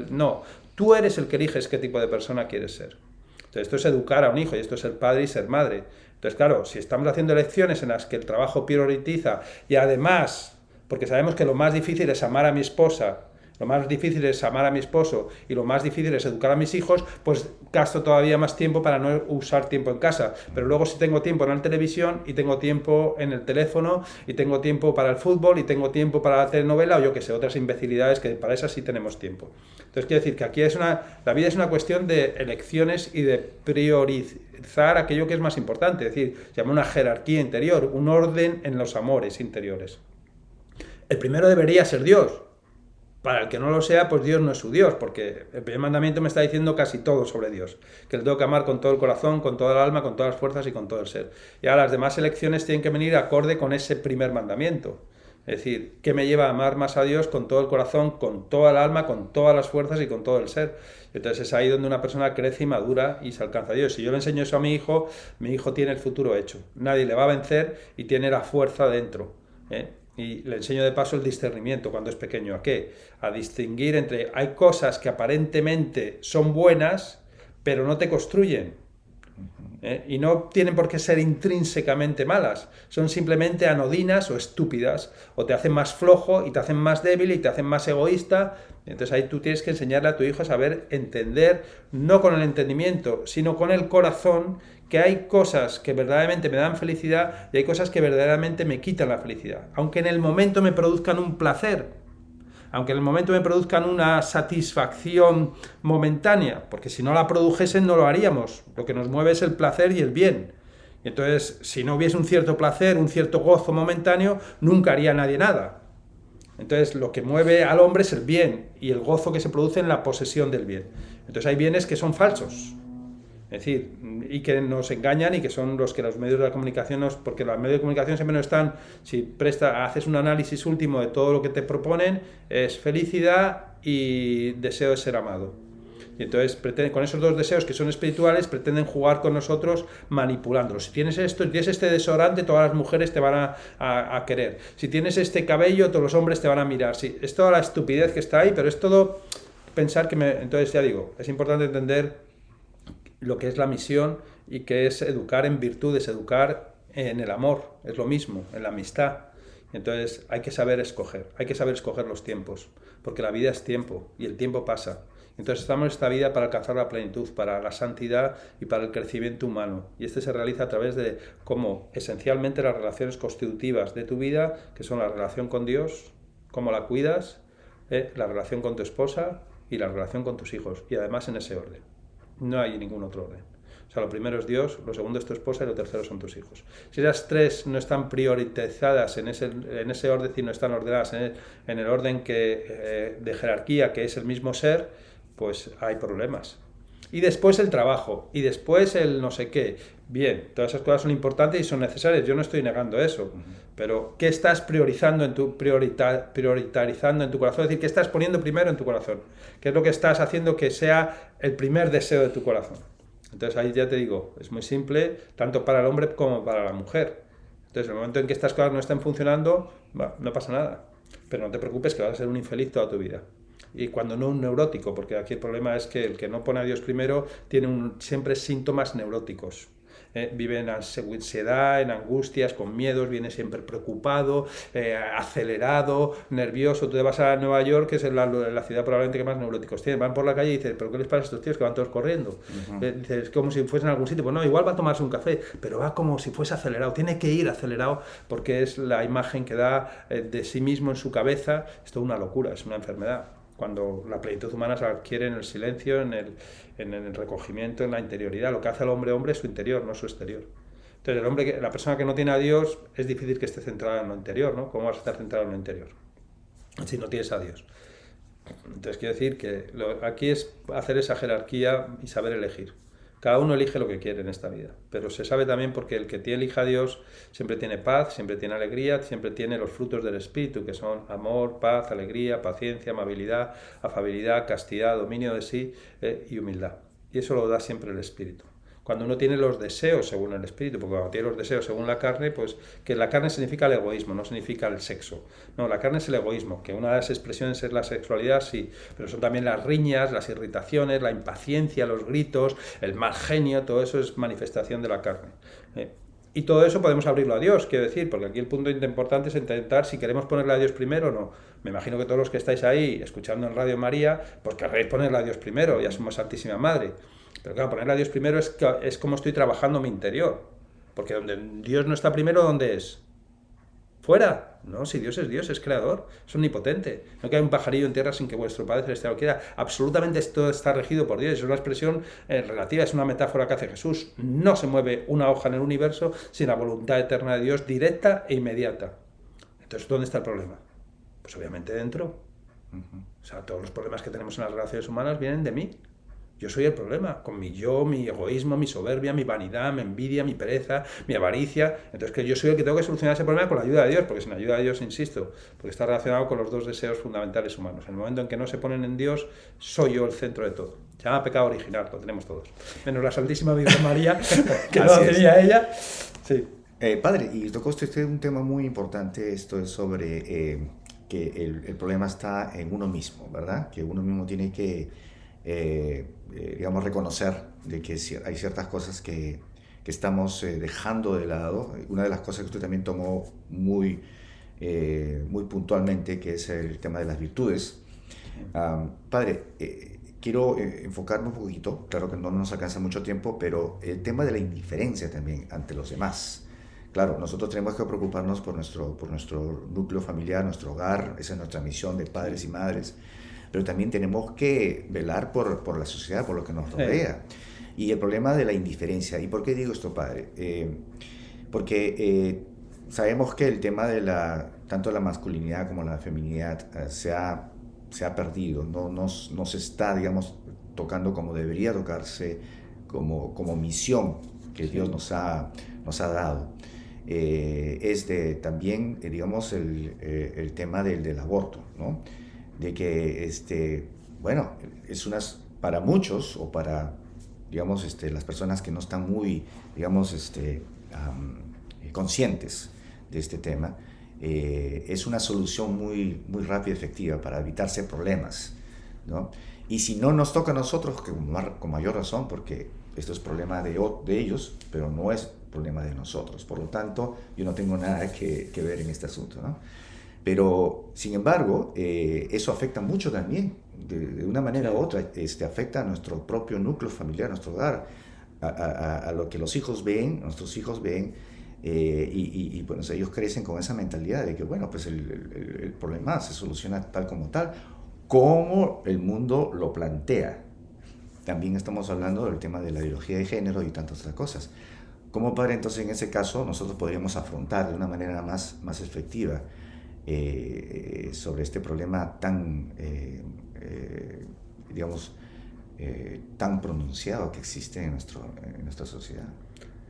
no. Tú eres el que eliges qué tipo de persona quieres ser. Entonces esto es educar a un hijo y esto es ser padre y ser madre. Entonces claro, si estamos haciendo elecciones en las que el trabajo prioriza y además, porque sabemos que lo más difícil es amar a mi esposa, lo más difícil es amar a mi esposo y lo más difícil es educar a mis hijos, pues gasto todavía más tiempo para no usar tiempo en casa. Pero luego si tengo tiempo en la televisión y tengo tiempo en el teléfono y tengo tiempo para el fútbol y tengo tiempo para la telenovela o yo que sé, otras imbecilidades que para esas sí tenemos tiempo. Entonces quiero decir que aquí la vida es una cuestión de elecciones y de priorizar aquello que es más importante. Es decir, se llama una jerarquía interior, un orden en los amores interiores. El primero debería ser Dios. Para el que no lo sea, pues Dios no es su Dios, porque el primer mandamiento me está diciendo casi todo sobre Dios, que le tengo que amar con todo el corazón, con toda el alma, con todas las fuerzas y con todo el ser. Y ahora las demás elecciones tienen que venir acorde con ese primer mandamiento. Es decir, ¿qué me lleva a amar más a Dios con todo el corazón, con toda el alma, con todas las fuerzas y con todo el ser? Entonces es ahí donde una persona crece y madura y se alcanza a Dios. Si yo le enseño eso a mi hijo tiene el futuro hecho. Nadie le va a vencer y tiene la fuerza dentro. Y le enseño de paso el discernimiento cuando es pequeño. ¿A qué? A distinguir entre hay cosas que aparentemente son buenas, pero no te construyen. Y no tienen por qué ser intrínsecamente malas. Son simplemente anodinas o estúpidas. O te hacen más flojo y te hacen más débil y te hacen más egoísta. Entonces ahí tú tienes que enseñarle a tu hijo a saber entender, no con el entendimiento, sino con el corazón, que hay cosas que verdaderamente me dan felicidad y hay cosas que verdaderamente me quitan la felicidad. Aunque en el momento me produzcan un placer, aunque en el momento me produzcan una satisfacción momentánea, porque si no la produjesen no lo haríamos. Lo que nos mueve es el placer y el bien. Y entonces, si no hubiese un cierto placer, un cierto gozo momentáneo, nunca haría nadie nada. Entonces, lo que mueve al hombre es el bien y el gozo que se produce en la posesión del bien. Entonces, hay bienes que son falsos. Es decir, y que nos engañan y que son los que los medios de la comunicación porque los medios de comunicación siempre no están, si haces un análisis último de todo lo que te proponen, es felicidad y deseo de ser amado. Y entonces con esos dos deseos que son espirituales pretenden jugar con nosotros manipulándolos. Si tienes esto, si tienes este desodorante, todas las mujeres te van a querer. Si tienes este cabello, todos los hombres te van a mirar. Sí, es toda la estupidez que está ahí, pero es todo pensar Entonces ya digo, es importante entender lo que es la misión y que es educar en virtudes, educar en el amor, es lo mismo, en la amistad. Entonces hay que saber escoger los tiempos, porque la vida es tiempo y el tiempo pasa. Entonces estamos en esta vida para alcanzar la plenitud, para la santidad y para el crecimiento humano. Y este se realiza a través de cómo esencialmente las relaciones constitutivas de tu vida, que son la relación con Dios, cómo la cuidas, la relación con tu esposa y la relación con tus hijos. Y además en ese orden. No hay ningún otro orden. O sea, lo primero es Dios, lo segundo es tu esposa y lo tercero son tus hijos. Si esas tres no están priorizadas en ese orden, y no están ordenadas en el orden de jerarquía, que es el mismo ser, pues hay problemas. Y después el trabajo, y después el no sé qué. Bien, todas esas cosas son importantes y son necesarias, yo no estoy negando eso. Pero, ¿qué estás priorizando priorizando en tu corazón? Es decir, ¿qué estás poniendo primero en tu corazón? ¿Qué es lo que estás haciendo que sea el primer deseo de tu corazón? Entonces ahí ya te digo, es muy simple, tanto para el hombre como para la mujer. Entonces en el momento en que estas cosas no estén funcionando, no pasa nada. Pero no te preocupes que vas a ser un infeliz toda tu vida. Y cuando no un neurótico, porque aquí el problema es que el que no pone a Dios primero tiene siempre síntomas neuróticos. Vive en ansiedad, en angustias, con miedos, viene siempre preocupado, acelerado, nervioso. Tú te vas a Nueva York, que es la ciudad probablemente que más neuróticos tiene. Van por la calle y dices, ¿pero qué les pasa a estos tíos que van todos corriendo? Dices, es como si fuesen a algún sitio. Pues no, igual va a tomarse un café, pero va como si fuese acelerado. Tiene que ir acelerado porque es la imagen que da de sí mismo en su cabeza. Es toda una locura, es una enfermedad. Cuando la plenitud humana se adquiere en el silencio, en el recogimiento, en la interioridad. Lo que hace al hombre es su interior, no su exterior. Entonces, la persona que no tiene a Dios, es difícil que esté centrada en lo interior, ¿no? ¿Cómo vas a estar centrado en lo interior si no tienes a Dios? Entonces, quiero decir que aquí es hacer esa jerarquía y saber elegir. Cada uno elige lo que quiere en esta vida, pero se sabe también porque el que elija a Dios siempre tiene paz, siempre tiene alegría, siempre tiene los frutos del Espíritu, que son amor, paz, alegría, paciencia, amabilidad, afabilidad, castidad, dominio de sí y humildad. Y eso lo da siempre el Espíritu. Cuando uno tiene los deseos según el espíritu, porque cuando tiene los deseos según la carne, pues que la carne significa el egoísmo, no significa el sexo. No, la carne es el egoísmo, que una de las expresiones es la sexualidad, sí, pero son también las riñas, las irritaciones, la impaciencia, los gritos, el mal genio, todo eso es manifestación de la carne. Y todo eso podemos abrirlo a Dios, quiero decir, porque aquí el punto importante es intentar si queremos ponerle a Dios primero o no. Me imagino que todos los que estáis ahí escuchando en Radio María, pues querréis ponerle a Dios primero, ya somos Santísima Madre. Pero claro, ponerle a Dios primero es como estoy trabajando mi interior. Porque donde Dios no está primero, ¿dónde es? ¿Fuera? No, si Dios es creador, es omnipotente. No queda un pajarillo en tierra sin que vuestro Padre Celestial lo quiera. Absolutamente todo está regido por Dios. Es una expresión relativa, es una metáfora que hace Jesús. No se mueve una hoja en el universo sin la voluntad eterna de Dios, directa e inmediata. Entonces, ¿dónde está el problema? Pues obviamente dentro. O sea, todos los problemas que tenemos en las relaciones humanas vienen de mí. Yo soy el problema, con mi yo, mi egoísmo, mi soberbia, mi vanidad, mi envidia, mi pereza, mi avaricia. Entonces que yo soy el que tengo que solucionar ese problema con la ayuda de Dios, porque sin ayuda de Dios, insisto, porque está relacionado con los dos deseos fundamentales humanos. En el momento en que no se ponen en Dios, soy yo el centro de todo. Se llama pecado original, lo tenemos todos. Menos la Santísima Virgen María, que no lo tenía ella. Sí. Padre, y tocó usted un tema muy importante, esto es sobre que el problema está en uno mismo, ¿verdad? Que uno mismo tiene que digamos, reconocer de que hay ciertas cosas que estamos dejando de lado. Una de las cosas que usted también tomó muy puntualmente, que es el tema de las virtudes. Padre, quiero enfocarme un poquito, claro que no nos alcanza mucho tiempo, pero el tema de la indiferencia también ante los demás. Claro, nosotros tenemos que preocuparnos por nuestro núcleo familiar, nuestro hogar, esa es nuestra misión de padres y madres, pero también tenemos que velar por la sociedad, por lo que nos rodea. Y el problema de la indiferencia. ¿Y por qué digo esto, padre? Porque sabemos que el tema de tanto la masculinidad como la feminidad se ha perdido, no se está, digamos, tocando como debería tocarse, como misión que Dios nos ha dado. También, digamos, el tema del aborto, ¿no? De que, bueno, para muchos o para, digamos, las personas que no están muy, digamos, conscientes de este tema, es una solución muy, muy rápida y efectiva para evitarse problemas, ¿no? Y si no nos toca a nosotros, con mayor razón, porque esto es problema de ellos, pero no es problema de nosotros. Por lo tanto, yo no tengo nada que ver en este asunto, ¿no? Pero, sin embargo, eso afecta mucho también, de una manera u otra, afecta a nuestro propio núcleo familiar, a nuestro hogar, a lo que los hijos ven, nuestros hijos ven, bueno, ellos crecen con esa mentalidad de que, bueno, pues el problema se soluciona tal como tal, como el mundo lo plantea. También estamos hablando del tema de la ideología de género y tantas otras cosas. Como padre, entonces, en ese caso, nosotros podríamos afrontar de una manera más efectiva sobre este problema tan, digamos, tan pronunciado que existe en nuestra sociedad.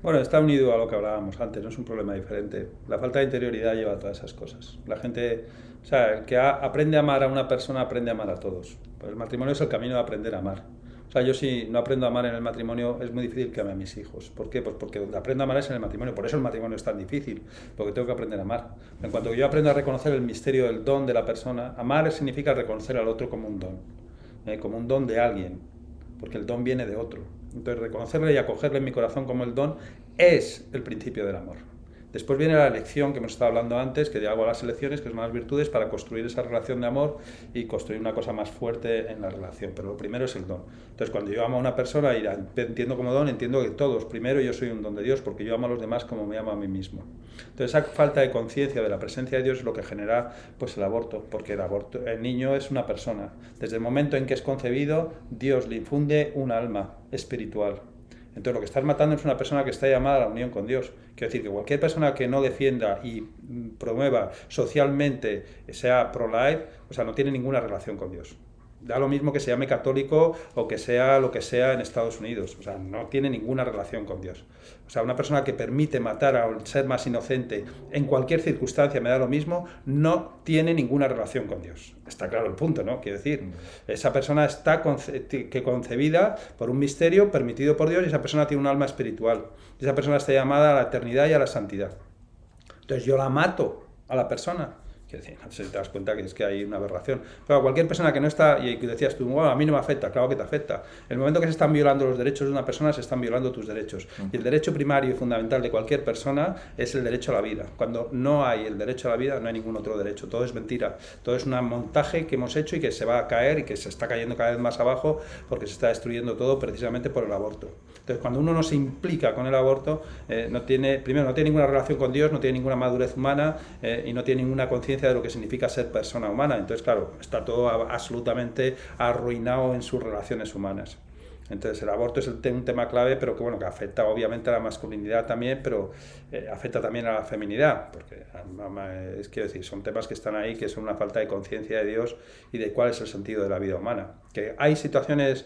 Bueno, está unido a lo que hablábamos antes, no es un problema diferente. La falta de interioridad lleva a todas esas cosas. La gente, o sea, el que aprende a amar a una persona aprende a amar a todos. Pues el matrimonio es el camino de aprender a amar. O sea, yo si no aprendo a amar en el matrimonio es muy difícil que ame a mis hijos. ¿Por qué? Pues porque donde aprendo a amar es en el matrimonio. Por eso el matrimonio es tan difícil, porque tengo que aprender a amar. En cuanto yo aprendo a reconocer el misterio del don de la persona, amar significa reconocer al otro como un don de alguien, porque el don viene de otro. Entonces, reconocerle y acogerle en mi corazón como el don es el principio del amor. Después viene la elección que hemos estado hablando antes, que hago las elecciones, que son las virtudes, para construir esa relación de amor y construir una cosa más fuerte en la relación. Pero lo primero es el don. Entonces, cuando yo amo a una persona y la entiendo como don, entiendo que todos, primero yo soy un don de Dios, porque yo amo a los demás como me amo a mí mismo. Entonces, esa falta de conciencia de la presencia de Dios es lo que genera pues, el aborto, porque el niño es una persona. Desde el momento en que es concebido, Dios le infunde un alma espiritual. Entonces lo que estás matando es una persona que está llamada a la unión con Dios. Quiero decir que cualquier persona que no defienda y promueva socialmente, sea pro-life, o sea, no tiene ninguna relación con Dios. Da lo mismo que se llame católico o que sea lo que sea en Estados Unidos. O sea, no tiene ninguna relación con Dios. O sea, una persona que permite matar al ser más inocente en cualquier circunstancia, me da lo mismo, no tiene ninguna relación con Dios. Está claro el punto, ¿no? Quiero decir, esa persona está concebida por un misterio permitido por Dios y esa persona tiene un alma espiritual. Y esa persona está llamada a la eternidad y a la santidad. Entonces yo la mato a la persona. Quiero decir, no sé si te das cuenta que es que hay una aberración. Pero cualquier persona que no está, y decías tú, bueno, a mí no me afecta, claro que te afecta. En el momento que se están violando los derechos de una persona, se están violando tus derechos. Y el derecho primario y fundamental de cualquier persona es el derecho a la vida. Cuando no hay el derecho a la vida, no hay ningún otro derecho. Todo es mentira. Todo es un montaje que hemos hecho y que se va a caer y que se está cayendo cada vez más abajo porque se está destruyendo todo precisamente por el aborto. Entonces, cuando uno no se implica con el aborto, no tiene ninguna relación con Dios, no tiene ninguna madurez humana y no tiene ninguna conciencia de lo que significa ser persona humana. Entonces, claro, está todo absolutamente arruinado en sus relaciones humanas. Entonces, el aborto es un tema clave, pero que, bueno, que afecta obviamente a la masculinidad también, pero afecta también a la feminidad, porque quiero decir, son temas que están ahí, que son una falta de conciencia de Dios y de cuál es el sentido de la vida humana. Que hay situaciones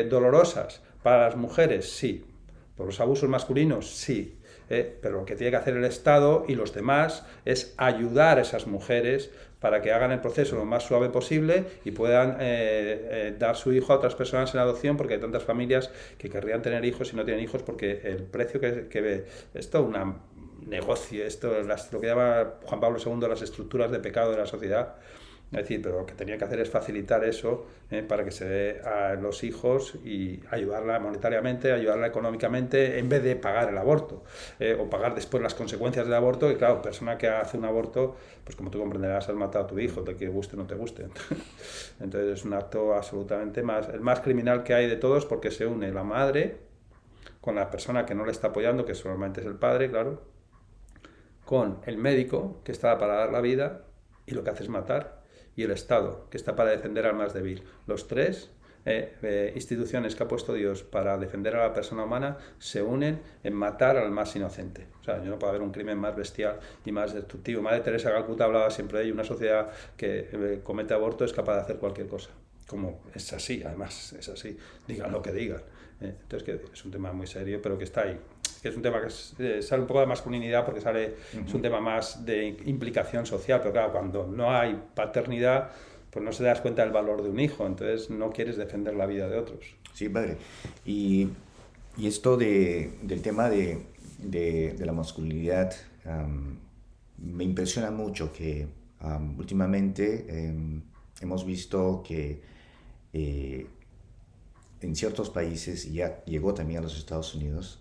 dolorosas para las mujeres, sí. Por los abusos masculinos, sí. Pero lo que tiene que hacer el Estado y los demás es ayudar a esas mujeres para que hagan el proceso lo más suave posible y puedan dar su hijo a otras personas en adopción, porque hay tantas familias que querrían tener hijos y no tienen hijos porque el precio que es todo un negocio, esto es lo que llama Juan Pablo II las estructuras de pecado de la sociedad. Es decir, pero lo que tenía que hacer es facilitar eso para que se dé a los hijos y ayudarla monetariamente, ayudarla económicamente, en vez de pagar el aborto o pagar después las consecuencias del aborto. Y claro, persona que hace un aborto, pues como tú comprenderás, has matado a tu hijo, te guste o no te guste. Entonces es un acto absolutamente el más criminal que hay de todos, porque se une la madre con la persona que no le está apoyando, que solamente es el padre, claro, con el médico, que está para dar la vida, y lo que hace es matar, y el Estado, que está para defender al más débil. Los tres instituciones que ha puesto Dios para defender a la persona humana se unen en matar al más inocente. O sea, yo no puedo haber un crimen más bestial y más destructivo. Madre Teresa de Calcuta hablaba siempre de ello, una sociedad que comete aborto es capaz de hacer cualquier cosa. Como es así, además, es así, digan lo que digan. Entonces, que es un tema muy serio, pero que está ahí. Que es un tema que sale un poco de masculinidad porque es un tema más de implicación social, pero claro, cuando no hay paternidad, pues no se das cuenta del valor de un hijo, entonces no quieres defender la vida de otros. Sí, padre. Y esto del tema de la masculinidad me impresiona mucho que últimamente hemos visto que en ciertos países, y ya llegó también a los Estados Unidos,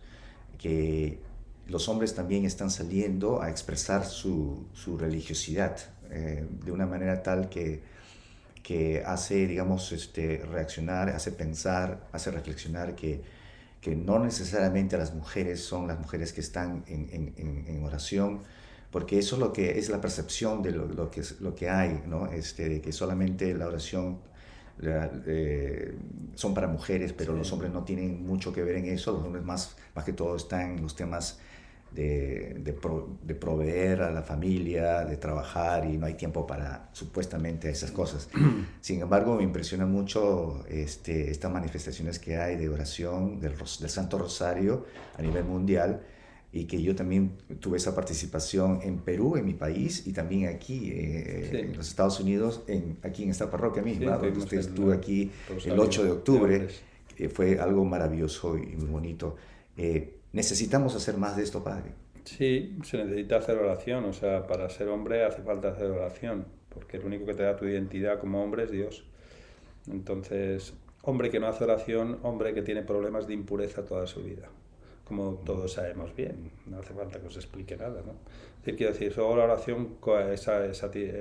que los hombres también están saliendo a expresar su religiosidad de una manera tal que hace, digamos, reaccionar, hace pensar, hace reflexionar que no necesariamente las mujeres son las mujeres que están en oración, porque eso es lo que es la percepción de lo que hay, ¿no? De que solamente la oración son para mujeres, pero Sí. los hombres no tienen mucho que ver en eso. Los hombres más que todo están en los temas de proveer a la familia, de trabajar, y no hay tiempo para supuestamente esas cosas. Sin embargo, me impresiona mucho estas manifestaciones que hay de oración del Santo Rosario a nivel mundial, y que yo también tuve esa participación en Perú, en mi país, y también aquí Sí. en los Estados Unidos, aquí en esta parroquia Sí, misma, donde tuvimos usted estuvo aquí el Rosario 8 de de octubre. hombres. Fue algo maravilloso y muy bonito. Necesitamos hacer más de esto, Padre. Sí, se necesita hacer oración, o sea, para ser hombre hace falta hacer oración, porque el único que te da tu identidad como hombre es Dios. Entonces, hombre que no hace oración, hombre que tiene problemas de impureza toda su vida, como todos sabemos bien, no hace falta que os explique nada, ¿no? Es decir, quiero decir, solo la oración,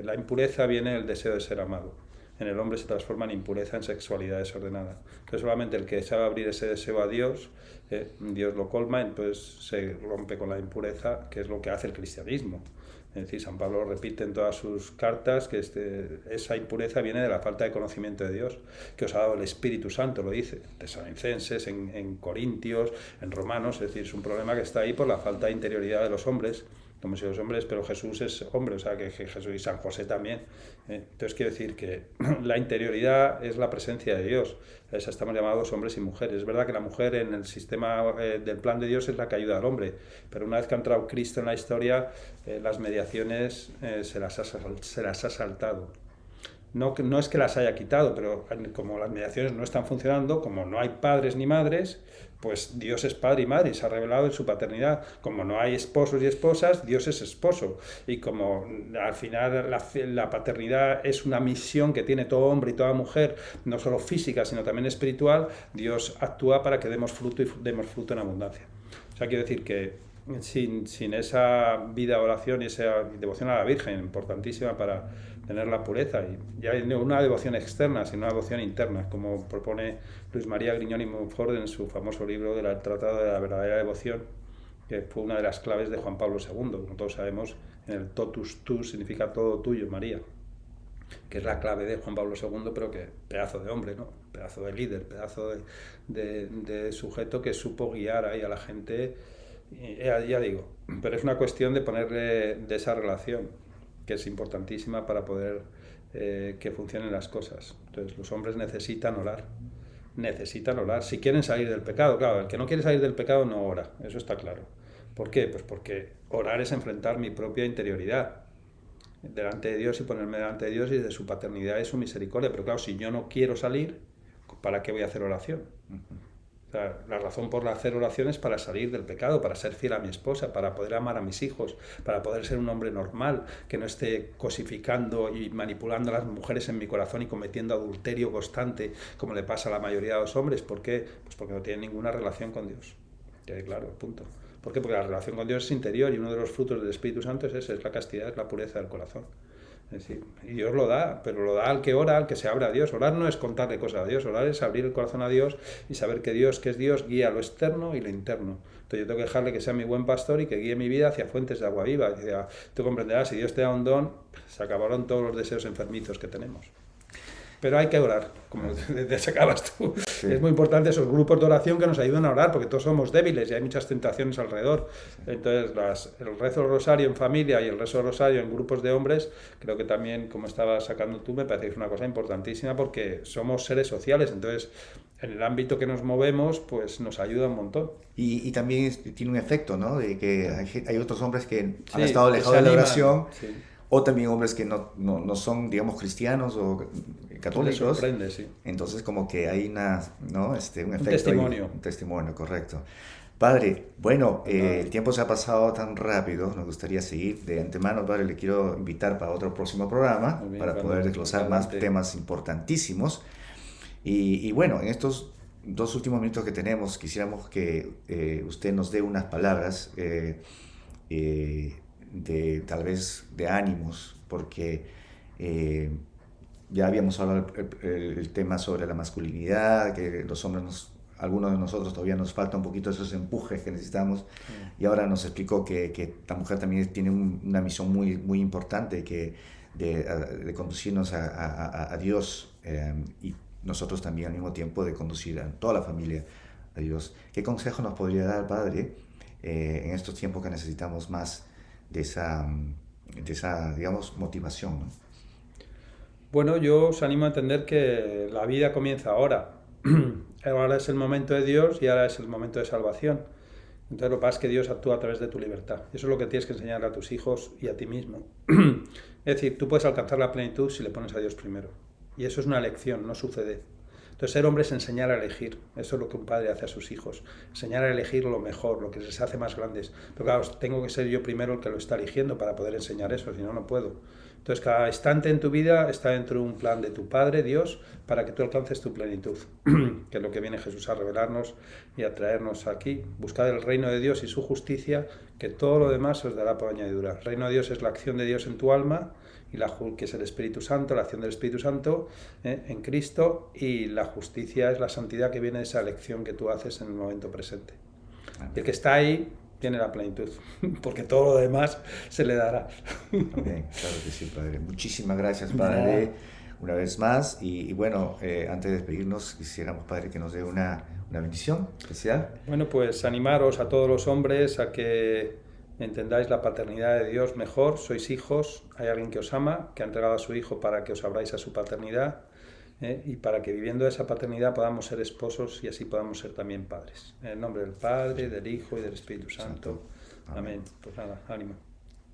la impureza viene del deseo de ser amado. En el hombre se transforma en impureza, en sexualidad desordenada. Entonces solamente el que sabe abrir ese deseo a Dios, Dios lo colma, entonces se rompe con la impureza, que es lo que hace el cristianismo. Es decir, San Pablo repite en todas sus cartas que esa impureza viene de la falta de conocimiento de Dios, que os ha dado el Espíritu Santo, lo dice, en Tesalonicenses, en Corintios, en Romanos. Es decir, es un problema que está ahí por la falta de interioridad de los hombres, como si los hombres, pero Jesús es hombre, o sea que Jesús y San José también. Entonces quiero decir que la interioridad es la presencia de Dios. A esa estamos llamados hombres y mujeres. Es verdad que la mujer en el sistema del plan de Dios es la que ayuda al hombre, pero una vez que ha entrado Cristo en la historia, las mediaciones se las ha saltado. No es que las haya quitado, pero como las mediaciones no están funcionando, como no hay padres ni madres, pues Dios es padre y madre y se ha revelado en su paternidad. Como no hay esposos y esposas, Dios es esposo. Y como al final la paternidad es una misión que tiene todo hombre y toda mujer, no solo física, sino también espiritual, Dios actúa para que demos fruto y demos fruto en abundancia. O sea, quiero decir que sin esa vida de oración y esa devoción a la Virgen, importantísima para tener la pureza, y ya no una devoción externa, sino una devoción interna, como propone Luis María Griñón y Montfort en su famoso libro del Tratado de la Verdadera Devoción, que fue una de las claves de Juan Pablo II. Como todos sabemos, en el totus tu significa todo tuyo, María, que es la clave de Juan Pablo II, pero que pedazo de hombre, ¿no? Pedazo de líder, pedazo de sujeto que supo guiar ahí a la gente. Ya digo, pero es una cuestión de ponerle de esa relación, que es importantísima para poder que funcionen las cosas. Entonces, los hombres necesitan orar. Necesitan orar. Si quieren salir del pecado, claro, el que no quiere salir del pecado no ora, eso está claro. ¿Por qué? Pues porque orar es enfrentar mi propia interioridad delante de Dios y ponerme delante de Dios y de su paternidad y su misericordia. Pero claro, si yo no quiero salir, ¿para qué voy a hacer oración? O sea, la razón por hacer oración es para salir del pecado, para ser fiel a mi esposa, para poder amar a mis hijos, para poder ser un hombre normal, que no esté cosificando y manipulando a las mujeres en mi corazón y cometiendo adulterio constante, como le pasa a la mayoría de los hombres. ¿Por qué? Pues porque no tienen ninguna relación con Dios. Claro, punto. ¿Por qué? Porque la relación con Dios es interior y uno de los frutos del Espíritu Santo es ese, es la castidad, es la pureza del corazón. Es decir, y Dios lo da, pero lo da al que ora, al que se abre a Dios. Orar no es contarle cosas a Dios, orar es abrir el corazón a Dios y saber que Dios, guía lo externo y lo interno. Entonces yo tengo que dejarle que sea mi buen pastor y que guíe mi vida hacia fuentes de agua viva. Tú comprenderás, si Dios te da un don, se acabaron todos los deseos enfermizos que tenemos. Pero hay que orar, como te sacabas tú. Sí. Es muy importante esos grupos de oración que nos ayudan a orar, porque todos somos débiles y hay muchas tentaciones alrededor. Entonces, el rezo del rosario en familia y el rezo del rosario en grupos de hombres, creo que también, como estabas sacando tú, me parece que es una cosa importantísima, porque somos seres sociales. Entonces, en el ámbito que nos movemos, pues nos ayuda un montón. Y también tiene un efecto, ¿no? De que hay otros hombres que han estado alejados de la oración. Sí. O también hombres que no son, digamos, cristianos o católicos. Me sorprende, sí. Entonces, como que hay un efecto. Un testimonio. Un testimonio, correcto. Padre, bueno, el tiempo se ha pasado tan rápido, nos gustaría seguir. De antemano, Padre, le quiero invitar para otro próximo programa, bien, para poder desglosar más temas importantísimos. Y bueno, en estos 2 últimos minutos que tenemos, quisiéramos que usted nos dé unas palabras tal vez de ánimos porque ya habíamos hablado el tema sobre la masculinidad, que los hombres, algunos de nosotros todavía nos falta un poquito esos empujes que necesitamos, y ahora nos explicó que la mujer también tiene una misión muy, muy importante de conducirnos a Dios, y nosotros también al mismo tiempo de conducir a toda la familia a Dios. ¿Qué consejo nos podría dar, Padre, en estos tiempos que necesitamos más de esa digamos, motivación, ¿no? Bueno, yo os animo a entender que la vida comienza ahora. Ahora es el momento de Dios y ahora es el momento de salvación. Entonces lo que pasa es que Dios actúa a través de tu libertad. Eso es lo que tienes que enseñar a tus hijos y a ti mismo. Es decir, tú puedes alcanzar la plenitud si le pones a Dios primero. Y eso es una elección, no sucede. Entonces ser hombre es enseñar a elegir. Eso es lo que un padre hace a sus hijos. Enseñar a elegir lo mejor, lo que les hace más grandes. Pero claro, tengo que ser yo primero el que lo está eligiendo para poder enseñar eso, si no, no puedo. Entonces cada instante en tu vida está dentro de un plan de tu Padre, Dios, para que tú alcances tu plenitud, que es lo que viene Jesús a revelarnos y a traernos aquí. Buscad el reino de Dios y su justicia, que todo lo demás se os dará por añadidura. El reino de Dios es la acción de Dios en tu alma, y que es el Espíritu Santo, la acción del Espíritu Santo en Cristo, y la justicia es la santidad que viene de esa elección que tú haces en el momento presente. Y el que está ahí tiene la plenitud, porque todo lo demás se le dará. Bien, claro que sí, Padre. Muchísimas gracias, Padre, una vez más. Y bueno, antes de despedirnos, quisiéramos, Padre, que nos dé una bendición especial. Bueno, pues animaros a todos los hombres a que entendáis la paternidad de Dios mejor. Sois hijos, hay alguien que os ama, que ha entregado a su hijo para que os abráis a su paternidad, y para que viviendo esa paternidad podamos ser esposos y así podamos ser también padres. En el nombre del Padre, del Hijo y del Espíritu Santo. Amén. Pues nada, ánimo.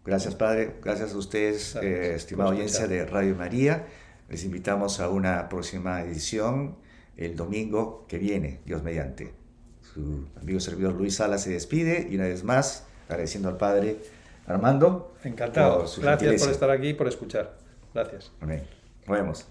Gracias, Padre. Gracias a ustedes, estimada audiencia de Radio María. Les invitamos a una próxima edición el domingo que viene, Dios mediante. Su amigo servidor Luis Salas se despide y una vez más agradeciendo al Padre Armando. Encantado. Gracias gentileza. por estar aquí y por escuchar. Gracias. Amén. Nos vemos.